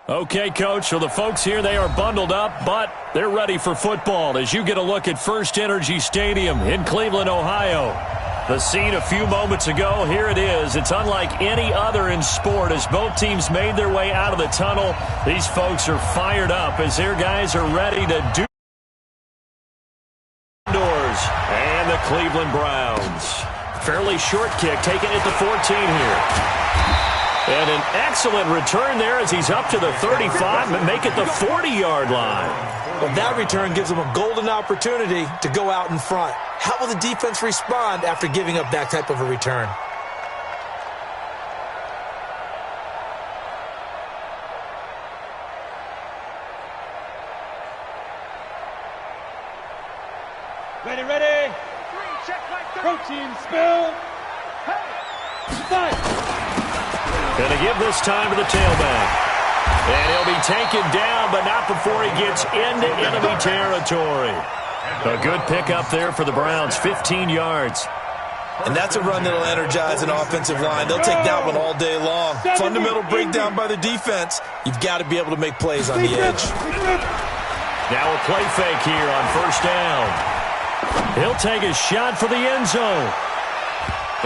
Okay, Coach, so the folks here, they are bundled up, but they're ready for football as you get a look at First Energy Stadium in Cleveland, Ohio. The scene a few moments ago, here it is. It's unlike any other in sport as both teams made their way out of the tunnel. These folks are fired up as their guys are ready to do indoors. And the Cleveland Browns. Fairly short kick, taken at the 14 here. And an excellent return there as he's up to the 35 and make it the 40-yard line. Well, that return gives them a golden opportunity to go out in front. How will the defense respond after giving up that type of a return? Ready. Protein spill. Hey. Going to give this time to the tailback. And he'll be taken down, but not before he gets into enemy territory. A good pickup there for the Browns, 15 yards. And that's a run that'll energize an offensive line. They'll take that one all day long. Fundamental breakdown by the defense. You've got to be able to make plays on the edge. Now a play fake here on first down. He'll take a shot for the end zone.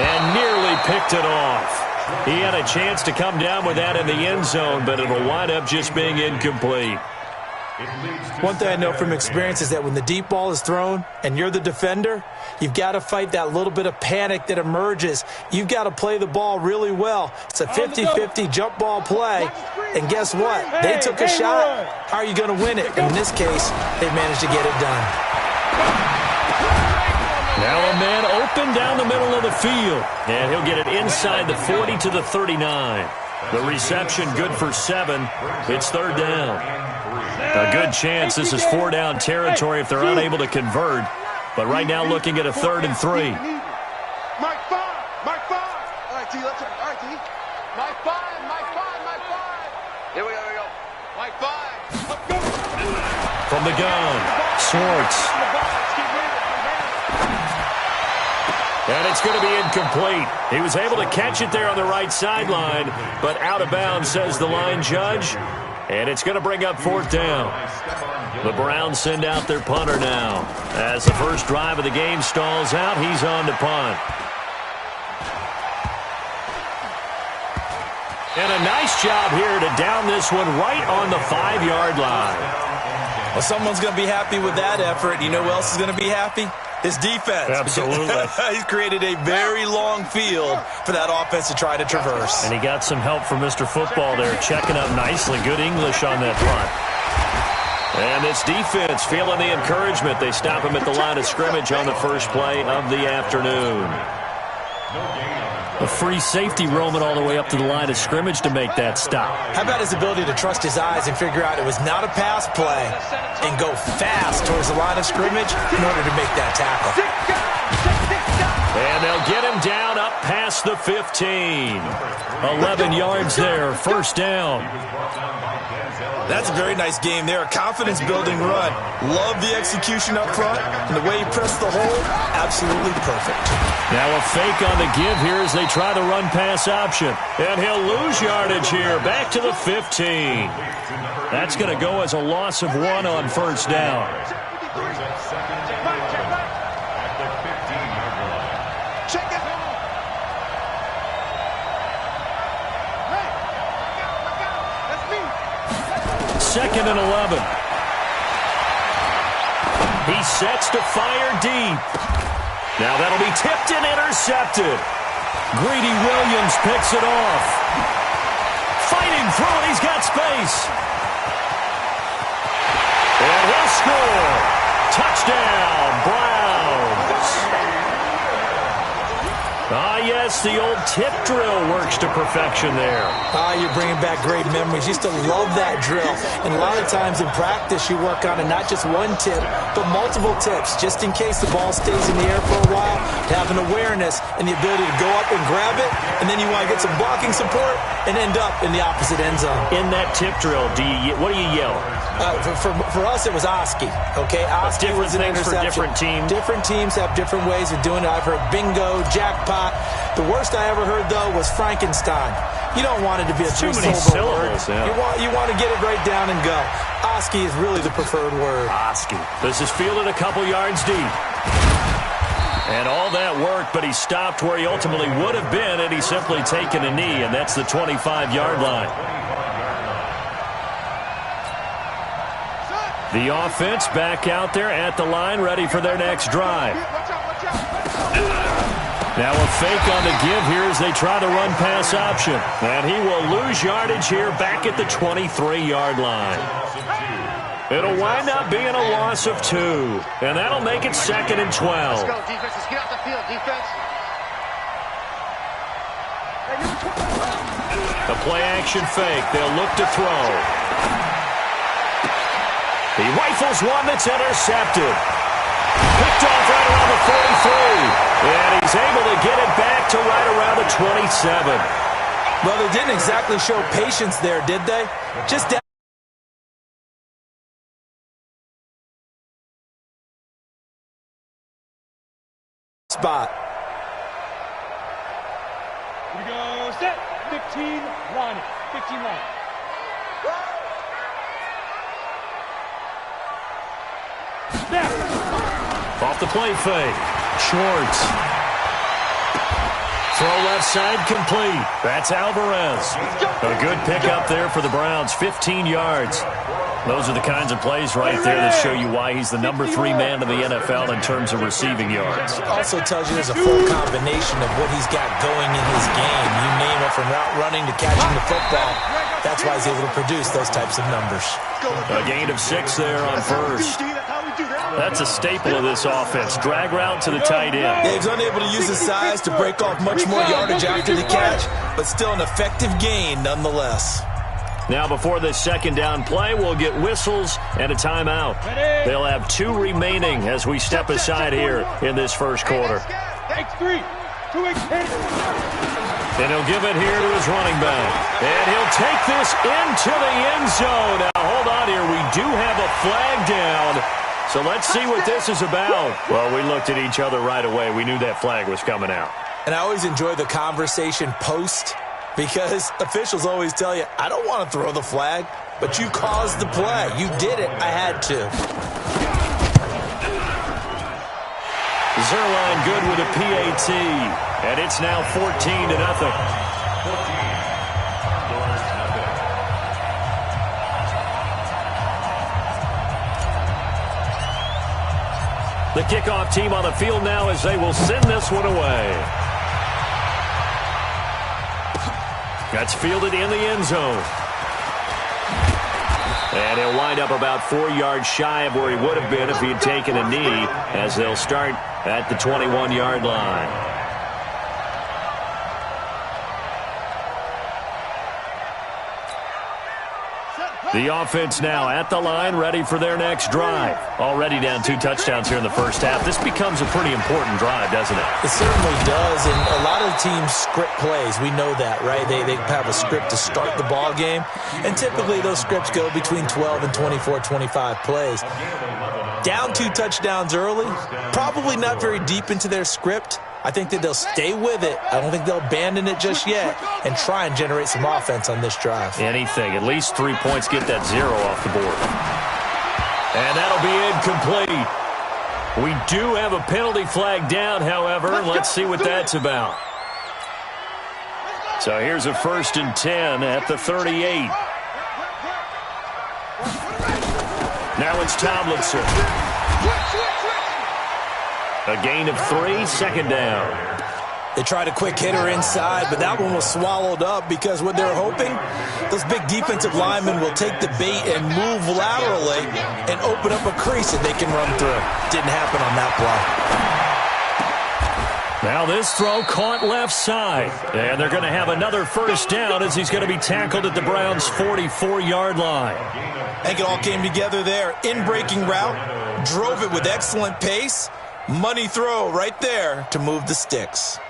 And nearly picked it off. He had a chance to come down with that in the end zone, but it'll wind up just being incomplete. One thing I know from experience is that when the deep ball is thrown and you're the defender, you've got to fight that little bit of panic that emerges. You've got to play the ball really well. It's a 50-50 jump ball play. And guess what? They took a shot. How are you going to win it? In this case, they managed to get it done. Now a man open down the middle of the field. And he'll get it inside the 40 to the 39. The reception good for 7. It's third down. A good chance this is 4-down territory if they're unable to convert. But right now looking at a 3rd and 3. Mark 5. All right, T, let's go. All right, T. Mark 5. Here we go. Mark 5. Let's go. From the gun, Swartz. And it's going to be incomplete. He was able to catch it there on the right sideline, but out of bounds, says the line judge. And it's going to bring up 4th down. The Browns send out their punter now. As the first drive of the game stalls out, he's on to punt. And a nice job here to down this one right on the 5-yard line. Well, someone's going to be happy with that effort. You know who else is going to be happy? His defense. Absolutely. He's created a very long field for that offense to try to traverse. And he got some help from Mr. Football there, checking up nicely. Good English on that punt. And this defense feeling the encouragement. They stop him at the line of scrimmage on the first play of the afternoon. A free safety roaming all the way up to the line of scrimmage to make that stop. How about his ability to trust his eyes and figure out it was not a pass play and go fast towards the line of scrimmage in order to make that tackle. And they'll get him down up past the 15. 11 yards there, first down. That's a very nice game there. A confidence-building run. Love the execution up front. And the way he pressed the hole, absolutely perfect. Now a fake on the give here as they try the run-pass option. And he'll lose yardage here, back to the 15. That's going to go as a loss of 1 on first down. Second and 11. He sets to fire deep. Now that'll be tipped and intercepted. Greedy Williams picks it off. Fighting through it, he's got space. And he'll score. Touchdown, Browns. Ah, yes, the old tip drill works to perfection there. Ah, you're bringing back great memories. Used to love that drill. And a lot of times in practice, you work on it, not just one tip, but multiple tips, just in case the ball stays in the air for a while, to have an awareness and the ability to go up and grab it, and then you want to get some blocking support and end up in the opposite end zone. In that tip drill, what do you yell? For us, it was Oski. Okay, Oski was an interception. For different teams. Different teams have different ways of doing it. I've heard bingo, jackpot. The worst I ever heard, though, was Frankenstein. You don't want it to be a too many syllables. Yeah. You want to get it right down and go. Oski is really the preferred word. Oski. This is fielded a couple yards deep. And all that worked, but he stopped where he ultimately would have been, and he's simply taken a knee, and that's the 25-yard line. The offense back out there at the line, ready for their next drive. Now a fake on the give here as they try the run-pass option. And he will lose yardage here back at the 23-yard line. It'll wind up being a loss of 2. And that'll make it 2nd and 12. Let's go, defense. Let's get off the field, defense. The play-action fake. They'll look to throw. He rifles one that's intercepted. Picked off right around the 43. And he's able to get it back to right around the 27. Well, they didn't exactly show patience there, did they? Just down. Spot. Here we go, set, 15, line it, 15 line. Off the play fake. Schwartz. Throw left side complete. That's Alvarez. A good pickup there for the Browns. 15 yards. Those are the kinds of plays right there that show you why he's the number 3 man in the NFL in terms of receiving yards. Also tells you there's a full combination of what he's got going in his game. You name it, from route running to catching the football. That's why he's able to produce those types of numbers. A gain of 6 there on first. That's a staple of this offense. Drag route to the tight end. Yeah, he's unable to use his size to break off much more yardage after the catch, but still an effective gain nonetheless. Now before this second down play, we'll get whistles and a timeout. They'll have 2 remaining as we step aside here in this first quarter. X3, 2X10. And he'll give it here to his running back. And he'll take this into the end zone. Now hold on here. We do have a flag down. So let's see what this is about. Well, we looked at each other right away. We knew that flag was coming out. And I always enjoy the conversation post, because officials always tell you, I don't want to throw the flag, but you caused the play. You did it. I had to. Zerline good with a PAT. And it's now 14-0. The kickoff team on the field now as they will send this one away. That's fielded in the end zone. And he'll wind up about 4 yards shy of where he would have been if he had taken a knee, as they'll start at the 21-yard line. The offense now at the line, ready for their next drive. Already down 2 touchdowns here in the first half. This becomes a pretty important drive, doesn't it? It certainly does, and a lot of teams script plays. We know that, right? They have a script to start the ball game, and typically those scripts go between 12 and 24, 25 plays. Down 2 touchdowns early, probably not very deep into their script. I think that they'll stay with it. I don't think they'll abandon it just yet and try and generate some offense on this drive. Anything. At least 3 points, get that 0 off the board. And that'll be incomplete. We do have a penalty flag down, however, and let's see what that's about. So here's a 1st and 10 at the 38. Now it's Tomlinson. A gain of 3, 2nd down. They tried a quick hitter inside, but that one was swallowed up because what they're hoping, those big defensive linemen will take the bait and move laterally and open up a crease that they can run through. Didn't happen on that play. Now this throw caught left side. And they're going to have another 1st down as he's going to be tackled at the Browns' 44-yard line. I think it all came together there. In-breaking route, drove it with excellent pace. Money throw right there to move the sticks.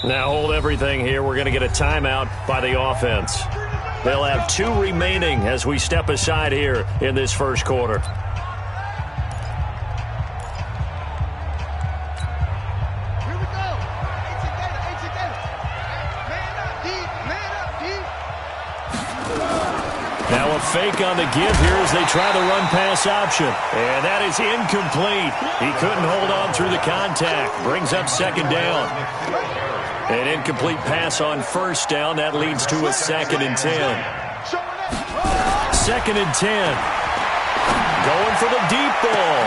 Now hold everything here. We're going to get a timeout by the offense. They'll have 2 remaining as we step aside here in this first quarter. Now a fake on the give here as they try the run-pass option. And that is incomplete. He couldn't hold on through the contact. Brings up second down. An incomplete pass on first down. That leads to a 2nd and 10. 2nd and 10. Going for the deep ball.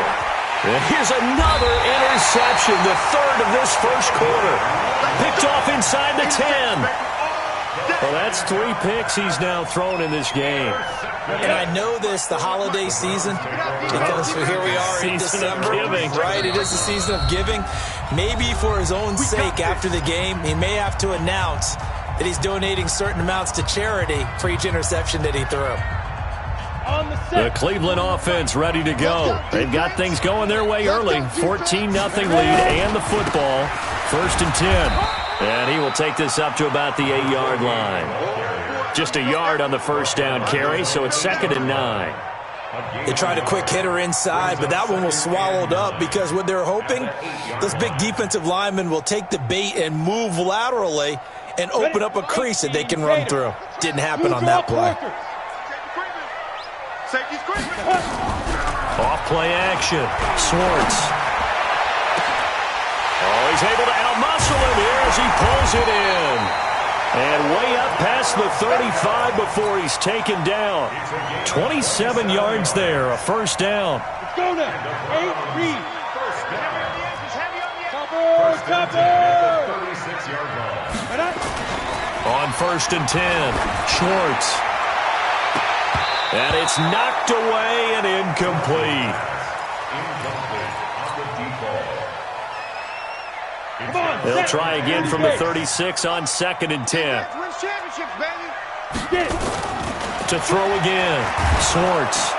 And here's another interception, the 3rd of this first quarter. Picked off inside the 10. Well, that's 3 picks he's now thrown in this game. And I know this, the holiday season, because here we are in December, right? It is the season of giving. Maybe for his own sake, after the game, he may have to announce that he's donating certain amounts to charity for each interception that he threw. The Cleveland offense ready to go. They've got things going their way early. 14-0 lead and the football. 1st and 10. And he will take this up to about the 8-yard line. Just a yard on the first down carry, so it's 2nd and 9. They tried a quick hitter inside, but that one was swallowed up because what they're hoping, those big defensive linemen will take the bait and move laterally and open up a crease that they can run through. Didn't happen on that play. Off play action. Swartz. Oh, he's able to out-muscle him here as he pulls it in. And way up past the 35 before he's taken down. 27 yards there, a first down. Let's go now. 8 read. On 1st and 10, Schwartz. And it's knocked away and incomplete. They'll try again from the 36 on 2nd and 10. To throw again. Swartz.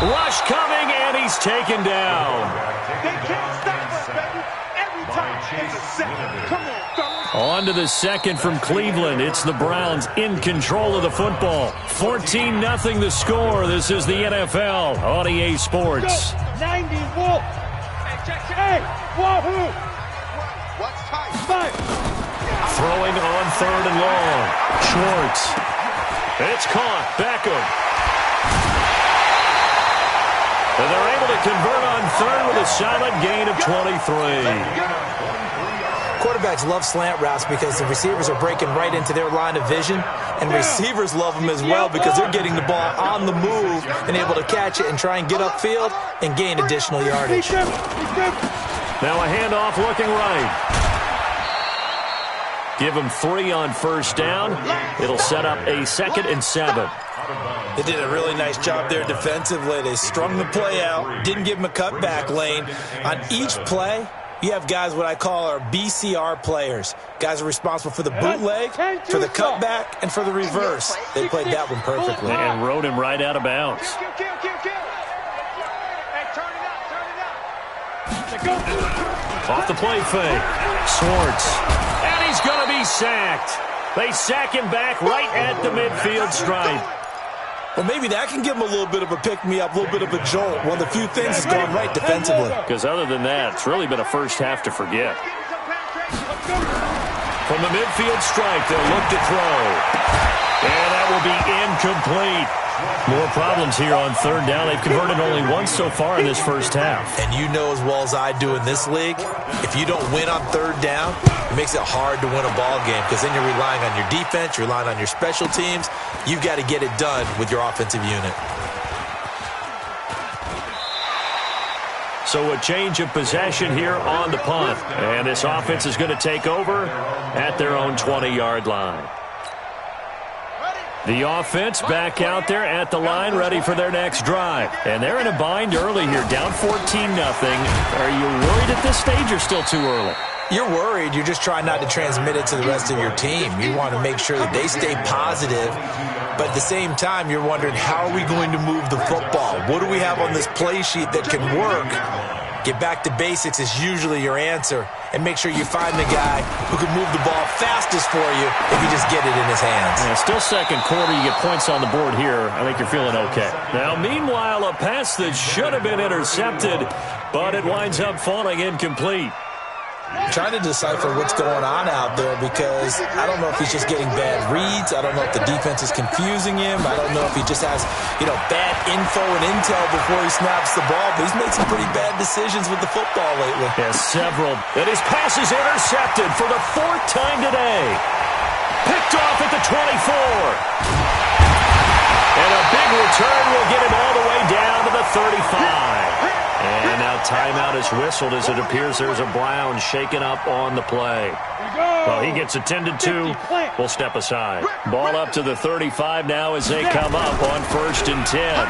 Rush coming, and he's taken down. They can't stop us, baby. Every time it's a second. Come on, fellas. On to the 2nd from Cleveland. It's the Browns in control of the football. 14-0 the score. This is the NFL on EA Sports. 90 Wolf. Hey, wahoo. What's tight? Throwing on 3rd and long. Schwartz. It's caught. Beckham. And they're able to convert on 3rd with a solid gain of 23. Quarterbacks love slant routes because the receivers are breaking right into their line of vision, and receivers love them as well because they're getting the ball on the move and able to catch it and try and get upfield and gain additional yardage. Now a handoff looking right. Give him 3 on first down. It'll set up a 2nd and 7. They did a really nice job there defensively. They strung the play out, didn't give him a cutback lane. On each play, you have guys what I call our BCR players. Guys are responsible for the bootleg, for the cutback, and for the reverse. They played that one perfectly. And rode him right out of bounds. Off the play fake. Swartz. And he's going to be sacked. They sack him back right at the midfield stripe. Well, maybe that can give him a little bit of a pick-me-up, a little bit of a jolt. One of the few things that's gone right defensively. Because other than that, it's really been a first half to forget. From the midfield stripe, they'll look to throw. And that will be incomplete. More problems here on 3rd down. They've converted only once so far in this first half. And you know as well as I do in this league, if you don't win on 3rd down, it makes it hard to win a ball game because then you're relying on your defense, you're relying on your special teams. You've got to get it done with your offensive unit. So a change of possession here on the punt. And this offense is going to take over at their own 20-yard line. The offense back out there at the line, ready for their next drive. And they're in a bind early here, down 14-0. Are you worried at this stage or still too early? You're worried. You're just trying not to transmit it to the rest of your team. You want to make sure that they stay positive. But at the same time, you're wondering, how are we going to move the football? What do we have on this play sheet that can work? Get back to basics is usually your answer. and make sure you find the guy who can move the ball fastest for you if you just get it in his hands. Yeah, still second quarter. You get points on the board here. I think you're feeling okay. Now, meanwhile, a pass that should have been intercepted, but it winds up falling incomplete. I'm trying to decipher what's going on out there because I don't know if he's just getting bad reads. I don't know if the defense is confusing him. I don't know if he just has, bad info and intel before he snaps the ball. But he's made some pretty bad decisions with the football lately. Yes, several. And his pass is intercepted for the fourth time today. Picked off at the 24. And a big return will get him all the way down to the 35. And now timeout is whistled as it appears there's a Brown shaken up on the play. Well, he gets attended to. We'll step aside. Ball up to the 35 now as they come up on 1st and 10.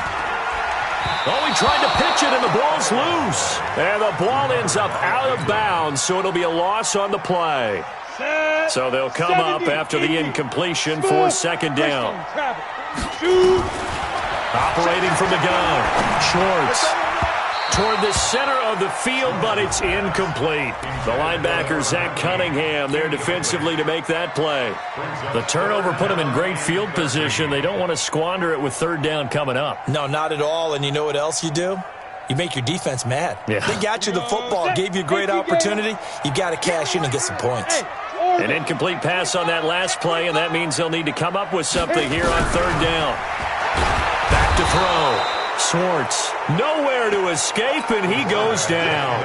Oh, he tried to pitch it, and the ball's loose. And the ball ends up out of bounds, so it'll be a loss on the play. So they'll come up after the incompletion for 2nd down. Operating from the gun. Schwartz toward the center of the field, but it's incomplete. The linebacker, Zach Cunningham, there defensively to make that play. The turnover put them in great field position. They don't want to squander it with 3rd down coming up. No, not at all. And you know what else you do? You make your defense mad. Yeah. They got you the football, gave you a great opportunity. You got to cash in and get some points. An incomplete pass on that last play, and that means they'll need to come up with something here on 3rd down. Back to throw. Schwartz, nowhere to escape, and he goes down.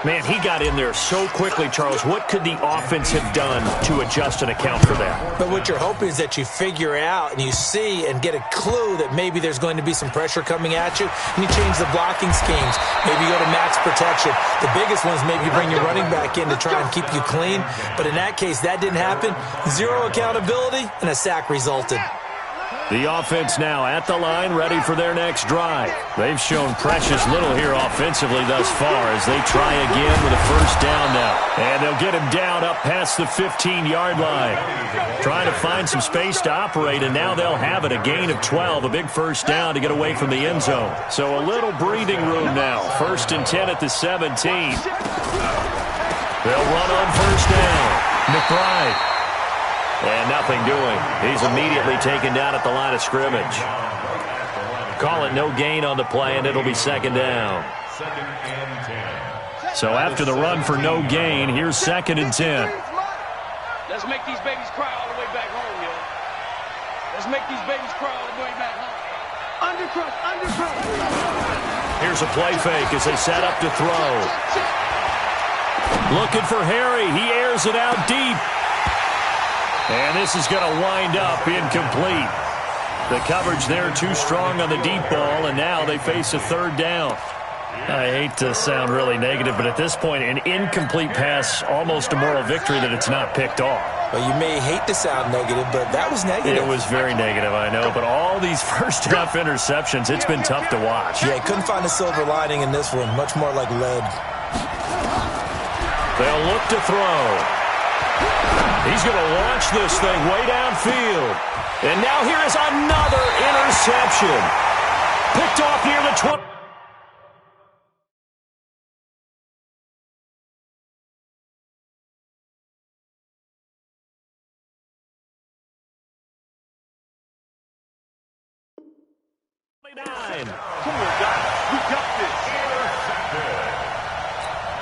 Man, he got in there so quickly, Charles. What could the offense have done to adjust and account for that? But what you're hoping is that you figure out and you see and get a clue that maybe there's going to be some pressure coming at you, and you change the blocking schemes. Maybe you go to max protection. The biggest one is maybe bring your running back in to try and keep you clean. But in that case, that didn't happen. 0 accountability, and a sack resulted. The offense now at the line, ready for their next drive. They've shown precious little here offensively thus far as they try again with a 1st down now. And they'll get him down up past the 15-yard line. Trying to find some space to operate, and now they'll have it. A gain of 12, a big 1st down to get away from the end zone. So a little breathing room now. 1st and 10 at the 17. They'll run on 1st down. McBride. And nothing doing. He's immediately taken down at the line of scrimmage. Call it no gain on the play, and it'll be 2nd down. So after the run for no gain, here's 2nd and 10. Let's make these babies cry all the way back home, yo. Let's make these babies cry all the way back home. Undercrush, undercrush. Here's a play fake as they set up to throw. Looking for Harry. He airs it out deep. And this is going to wind up incomplete. The coverage there too strong on the deep ball, and now they face a 3rd down. I hate to sound really negative, but at this point, an incomplete pass, almost a moral victory that it's not picked off. Well, you may hate to sound negative, but that was negative. It was very negative, I know, but all these first-half interceptions, it's been tough to watch. Yeah, couldn't find a silver lining in this one, much more like lead. They'll look to throw. He's going to launch this thing way downfield. And now here is another interception. Picked off near the 20. Come on, guys. We got this. Intercepted.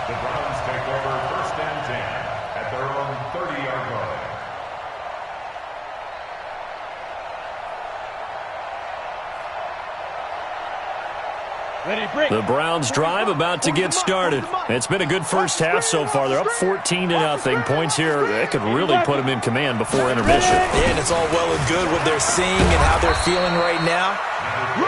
The Browns take over 1st and 10 at their own 30-yard line. The Browns drive about to get started. It's been a good 1st half so far. They're up 14-0. Points here, that could really put them in command before intermission. Yeah, and it's all well and good what they're seeing and how they're feeling right now.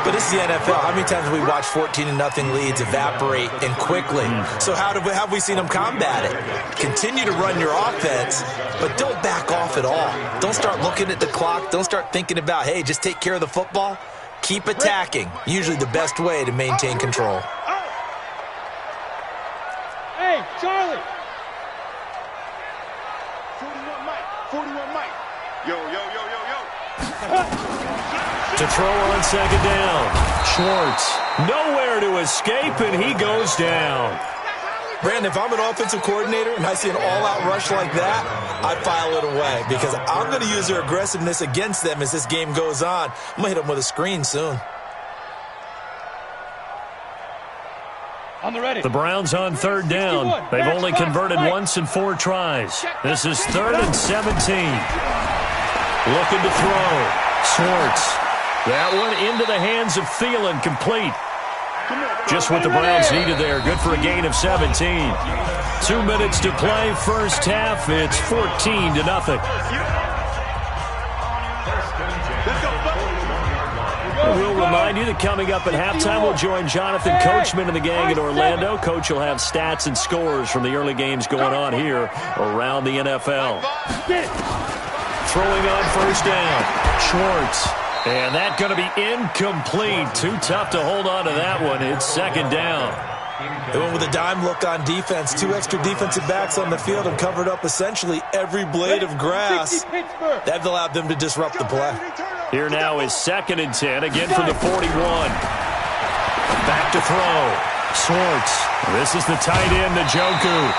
But this is the NFL. How many times have we watched 14-0 leads evaporate and quickly? So have we seen them combat it? Continue to run your offense, but don't back off at all. Don't start looking at the clock. Don't start thinking about, hey, just take care of the football. Keep attacking. Usually the best way to maintain control. Hey, Charlie. 41 Mike. 41 Mike. Yo, yo, yo, yo, yo. To throw on 2nd down. Schwartz, nowhere to escape, and he goes down. Brandon, if I'm an offensive coordinator and I see an all-out rush like that, I file it away because I'm going to use their aggressiveness against them as this game goes on. I'm going to hit them with a screen soon. The Browns on third down. They've only converted once in 4 tries. This is 3rd and 17. Looking to throw. Schwartz. That one into the hands of Thielen, complete. Just what the Browns needed there. Good for a gain of 17. 2 minutes to play, first half. It's 14-0. We'll remind you that coming up at halftime, we'll join Jonathan Coachman and the gang in Orlando. Coach will have stats and scores from the early games going on here around the NFL. Throwing on first down. Schwartz. And that's going to be incomplete. Too tough to hold on to that one. It's second down. They went with a dime look on defense. 2 extra defensive backs on the field and covered up essentially every blade of grass. That allowed them to disrupt the play. Here now is 2nd and 10, again from the 41. Back to throw. Schwartz. This is the tight end, Njoku.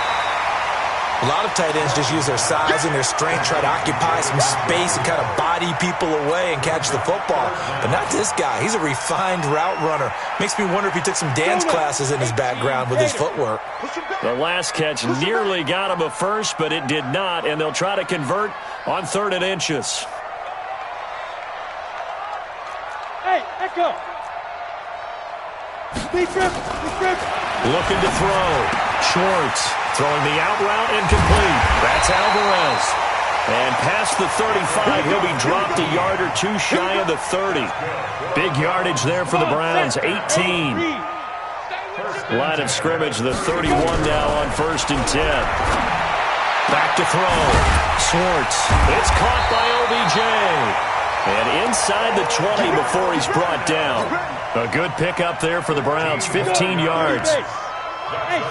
A lot of tight ends just use their size and their strength, try to occupy some space and kind of body people away and catch the football. But not this guy. He's a refined route runner. Makes me wonder if he took some dance classes in his background with his footwork. The last catch nearly got him a first, but it did not, and they'll try to convert on 3rd and inches. Hey, Echo. Looking to throw. Schwartz throwing the out route incomplete. That's Alvarez. And past the 35, he'll be dropped a yard or 2 shy of the 30. Big yardage there for the Browns, 18. Line of scrimmage, the 31 now on 1st and 10. Back to throw. Schwartz. It's caught by OBJ. And inside the 20 before he's brought down. A good pickup there for the Browns, 15 yards.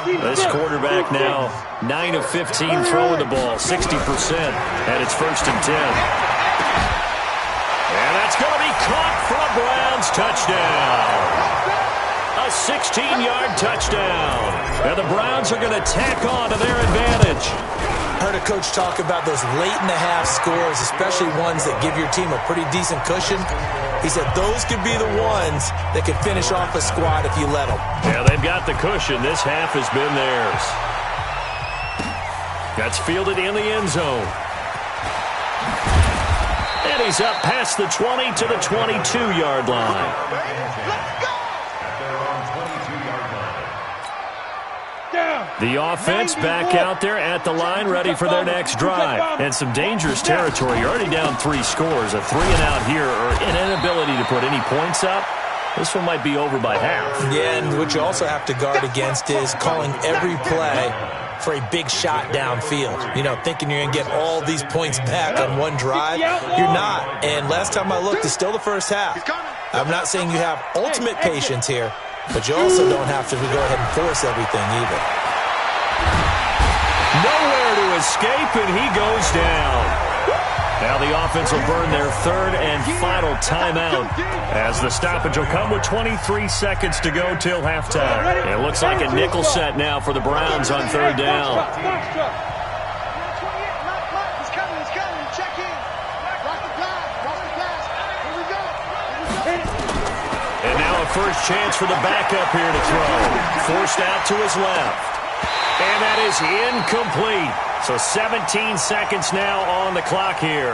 This quarterback now 9 of 15 throwing the ball, 60%, and it's 1st and 10. And that's going to be caught for a Browns touchdown. A 16-yard touchdown. And the Browns are going to tack on to their advantage. I heard a coach talk about those late-in-the-half scores, especially ones that give your team a pretty decent cushion. He said those could be the ones that could finish off a squad if you let them. Yeah, they've got the cushion. This half has been theirs. That's fielded in the end zone. And he's up past the 20 to the 22-yard line. The offense back out there at the line, ready for their next drive. And some dangerous territory. You're already down 3 scores. A 3-and-out here, or an inability to put any points up. This one might be over by half. Yeah, and what you also have to guard against is calling every play for a big shot downfield. You know, thinking you're going to get all these points back on one drive. You're not. And last time I looked, it's still the first half. I'm not saying you have ultimate patience here, but you also don't have to go ahead and force everything either. Nowhere to escape, and he goes down. Now the offense will burn their 3rd and final timeout as the stoppage will come with 23 seconds to go till halftime. It looks like a nickel set now for the Browns on 3rd down. And now a first chance for the backup here to throw. Forced out to his left. And that is incomplete. So 17 seconds now on the clock here.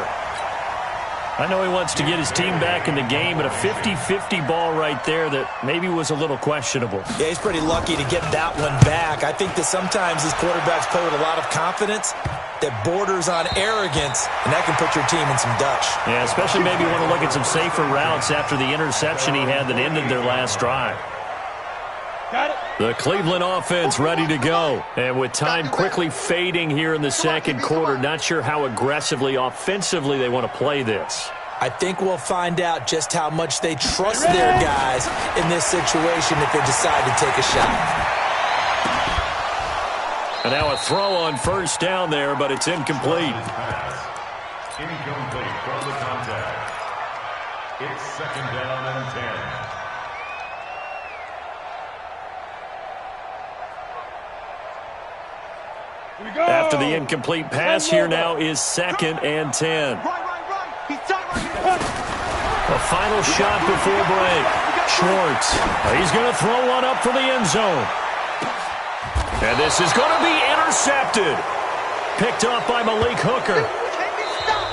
I know he wants to get his team back in the game, but a 50-50 ball right there that maybe was a little questionable. Yeah, he's pretty lucky to get that one back. I think that sometimes these quarterbacks play with a lot of confidence that borders on arrogance, and that can put your team in some dutch. Yeah, especially maybe want to look at some safer routes after the interception he had that ended their last drive. The Cleveland offense ready to go. And with time quickly fading here in the second quarter, not sure how aggressively, offensively they want to play this. I think we'll find out just how much they trust their guys in this situation if they decide to take a shot. And now a throw on first down there, but it's incomplete. Incomplete from the contact. It's 2nd down and 10. After the incomplete pass, here now is 2nd and 10. A final shot before break. Schwartz. He's going to throw one up for the end zone. And this is going to be intercepted. Picked off by Malik Hooker.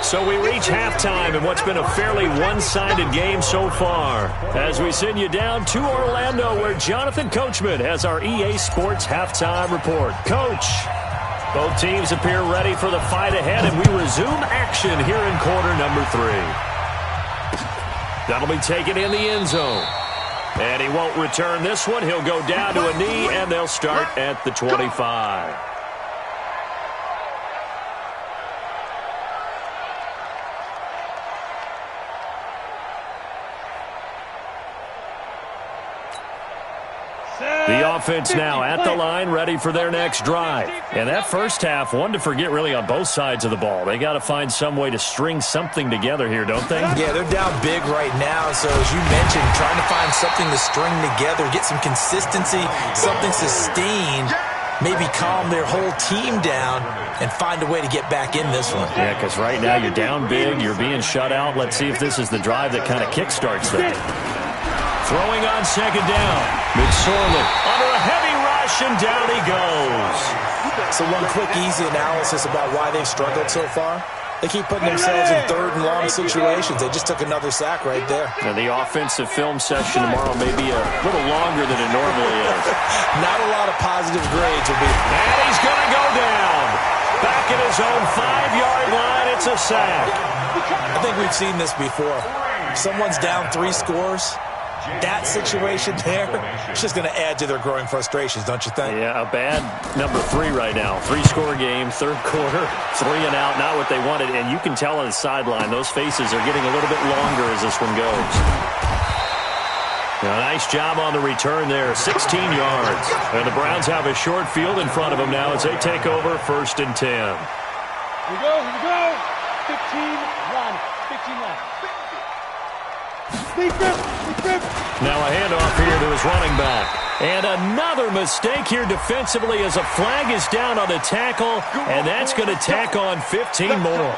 So we reach halftime in what's been a fairly one-sided game so far. As we send you down to Orlando, where Jonathan Coachman has our EA Sports halftime report. Coach, both teams appear ready for the fight ahead, and we resume action here in quarter number 3. That'll be taken in the end zone. And he won't return this one. He'll go down to a knee, and they'll start at the 25. The offense now at the line, ready for their next drive. And that first half, one to forget really on both sides of the ball. They got to find some way to string something together here, don't they? Yeah, they're down big right now. So as you mentioned, trying to find something to string together, get some consistency, something sustained, maybe calm their whole team down and find a way to get back in this one. Yeah, because right now you're down big, you're being shut out. Let's see if this is the drive that kind of kickstarts them. Throwing on 2nd down. McSorley under a heavy rush, and down he goes. So one quick, easy analysis about why they've struggled so far. They keep putting themselves in 3rd and long situations. They just took another sack right there. And the offensive film session tomorrow may be a little longer than it normally is. Not a lot of positive grades will be. And he's going to go down. Back at his own 5-yard line, it's a sack. I think we've seen this before. Someone's down 3 scores. That situation there, it's just going to add to their growing frustrations, don't you think? Yeah, a bad number 3 right now. 3-score game, 3rd quarter, 3 and out, not what they wanted. And you can tell on the sideline, those faces are getting a little bit longer as this one goes. Now, nice job on the return there, 16 yards. And the Browns have a short field in front of them now as they take over 1st and 10. Here we go. 15 run. 15 left. Now a handoff here to his running back. And another mistake here defensively as a flag is down on the tackle, and that's going to tack on 15 more.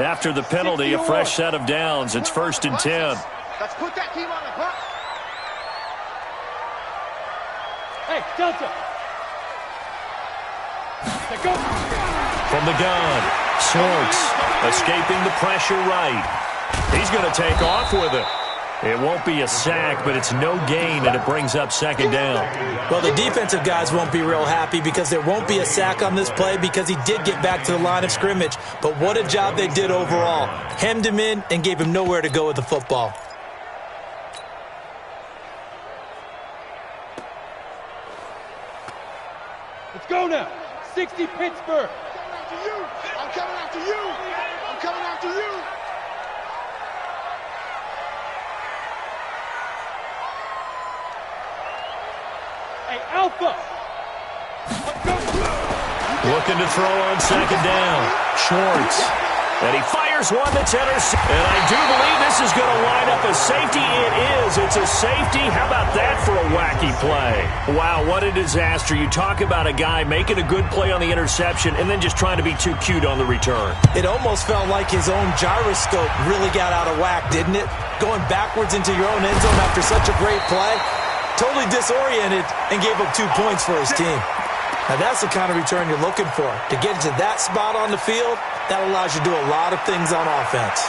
After the penalty, a fresh set of downs. It's 1st and 10. Let's put that team on the clock. Hey, Delta. Go. From the gun, Schwartz escaping the pressure right. He's going to take off with it. It won't be a sack, but it's no gain, and it brings up 2nd down. Well, the defensive guys won't be real happy because there won't be a sack on this play because he did get back to the line of scrimmage. But what a job they did overall. Hemmed him in and gave him nowhere to go with the football. Let's go now. 60 Pittsburgh. I'm coming after you. I'm coming after you. Hey, Alpha. Looking to throw on 2nd down. Schwartz. And he fires one that's intercepted. And I do believe this is going to line up a safety. It is. It's a safety. How about that for a wacky play? Wow, what a disaster. You talk about a guy making a good play on the interception and then just trying to be too cute on the return. It almost felt like his own gyroscope really got out of whack, didn't it? Going backwards into your own end zone after such a great play. Totally disoriented and gave up 2 points for his team. Now, that's the kind of return you're looking for. To get to that spot on the field, that allows you to do a lot of things on offense.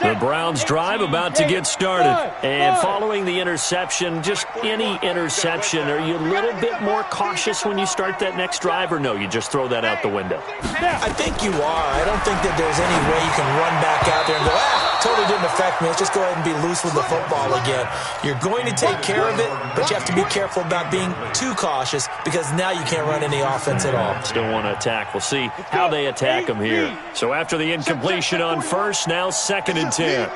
The Browns drive about to get started. And following the interception, just any interception, are you a little bit more cautious when you start that next drive, or no, you just throw that out the window? I think you are. I don't think that there's any way you can run back out there and go, totally didn't affect me. Let's just go ahead and be loose with the football again. You're going to take care of it, but you have to be careful about being too cautious because now you can't run any offense at all. Still want to attack. We'll see how they attack them here. So after the incompletion on 1st, now 2nd and 10.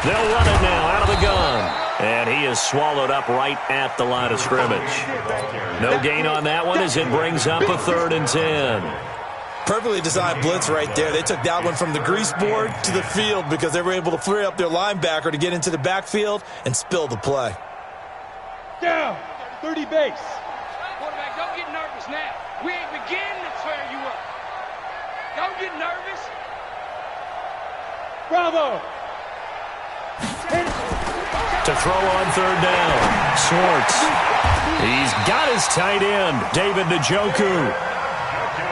They'll run it now out of the gun. And he is swallowed up right at the line of scrimmage. No gain on that one as it brings up a 3rd and 10. Perfectly designed blitz right there. They took that one from the grease board to the field because they were able to free up their linebacker to get into the backfield and spill the play. Down, 30 base. Quarterback, don't get nervous now. We ain't beginning to tear you up. Don't get nervous. Bravo. To throw on third down, Swartz. He's got his tight end, David Njoku.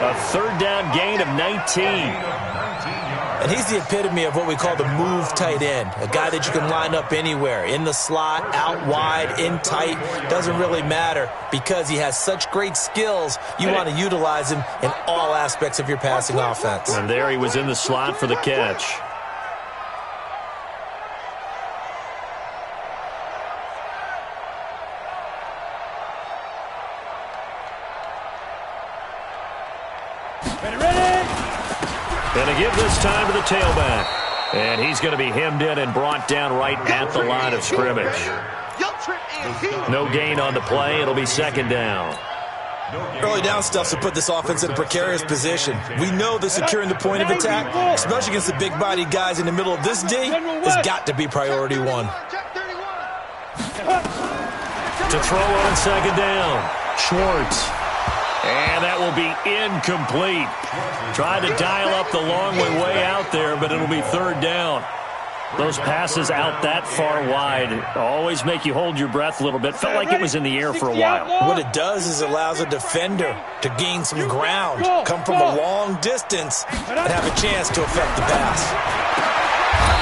A third down gain of 19. And he's the epitome of what we call the move tight end, a guy that you can line up anywhere, in the slot, out wide, in tight, doesn't really matter because he has such great skills. You want to utilize him in all aspects of your passing offense. And there he was in the slot for the catch. Going to give this time to the tailback. And he's going to be hemmed in and brought down right at the line of scrimmage. No gain on the play. It'll be second down. Early down stuff to put this offense in a precarious position. We know that securing the point of attack, especially against the big-bodied guys in the middle of this D, has got to be priority one. To throw on second down, Schwartz. And that will be incomplete. Tried to dial up the long way out there, but it'll be third down. Those passes out that far wide always make you hold your breath a little bit. Felt like it was in the air for a while. What it does is it allows a defender to gain some ground, come from a long distance, and have a chance to affect the pass.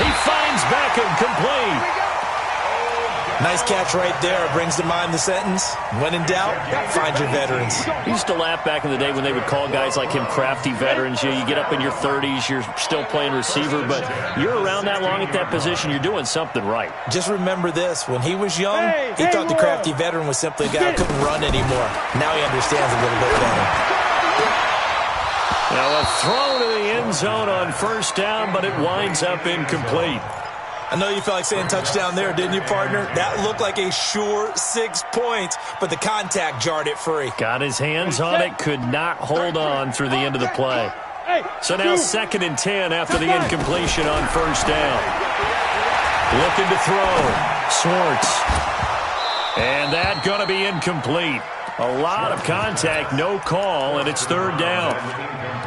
He finds Beckham complete. Nice catch right there. Brings to mind the sentence, when in doubt, find your veterans. I used to laugh back in the day when they would call guys like him crafty veterans. You get up in your 30s, you're still playing receiver, but you're around that long at that position, you're doing something right. Just remember this. When he was young, he thought the crafty veteran was simply a guy who couldn't run anymore. Now he understands a little bit better. Now a throw to the end zone on first down, but it winds up incomplete. I know you felt like saying touchdown there, didn't you, partner? That looked like a sure 6 points, but the contact jarred it free. Got his hands on it, could not hold on through the end of the play. So now 2nd and 10 after the incompletion on first down. Looking to throw. Swartz. And that going to be incomplete. A lot of contact, no call, and it's third down.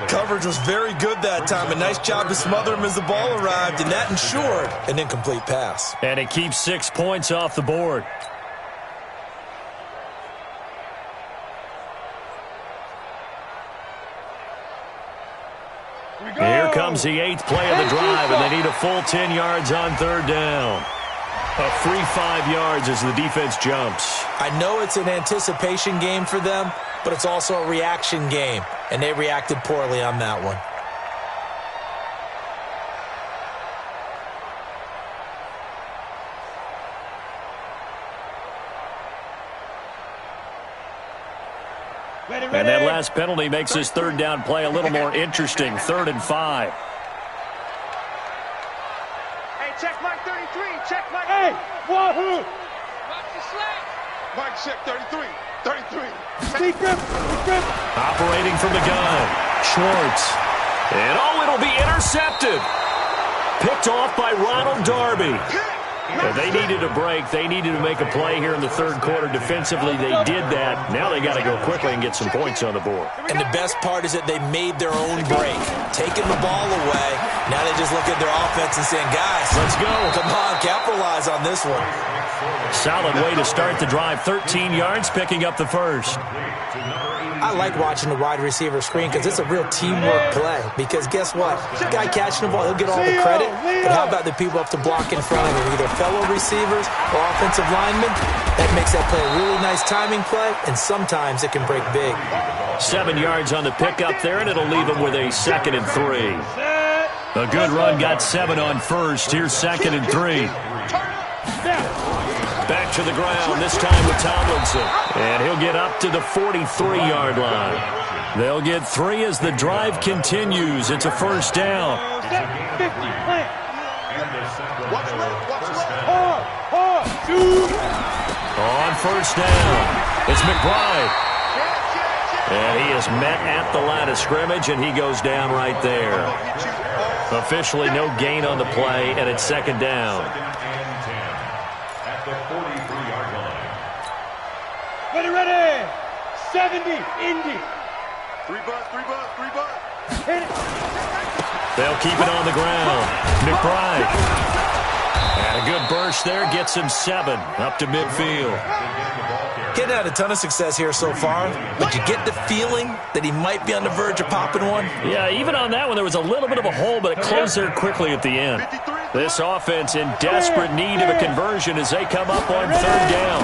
Coverage was very good that time. A nice job to smother him as the ball arrived, and that ensured an incomplete pass. And it keeps 6 points off the board. Here comes the 8th play of the drive, and they need a full 10 yards on third down. A free 5 yards as the defense jumps. I know it's an anticipation game for them, but it's also a reaction game, and they reacted poorly on that one. And that last penalty makes this third down play a little more interesting. 3rd and 5. Hey, check Mike 33. Check Mike. Hey, wahoo! Watch the slack. Mike check 33. 33. Secret. Operating from the gun. Schwartz. And it'll be intercepted. Picked off by Ronald Darby. They needed a break. They needed to make a play here in the third quarter. Defensively, they did that. Now they got to go quickly and get some points on the board. And the best part is that they made their own break, taking the ball away. Now they just look at their offense and saying, guys, let's go. Come on, capitalize on this one. Solid way to start the drive. 13 yards, picking up the first. I like watching the wide receiver screen because it's a real teamwork play. Because guess what? The guy catching the ball, he'll get all the credit. But how about the people up to block in front of him, either fellow receivers or offensive linemen? That makes that play a really nice timing play, and sometimes it can break big. 7 yards on the pickup there, and it'll leave him with a 2nd and 3. A good run, got 7 on first. Here's 2nd and 3. Back to the ground, this time with Tomlinson. And he'll get up to the 43-yard line. They'll get 3 as the drive continues. It's a first down. On first down, it's McBride. And he is met at the line of scrimmage, and he goes down right there. Officially no gain on the play, and it's second down. Second and 10 at the 43-yard line. Ready. 70, Indy. 3 bucks. Hit it. They'll keep it on the ground. McBride. And a good burst there gets him 7 up to midfield. Getting had a ton of success here so far, but you get the feeling that he might be on the verge of popping one. Yeah, even on that one, there was a little bit of a hole, but it closed there quickly at the end. This offense in desperate need of a conversion as they come up on third down.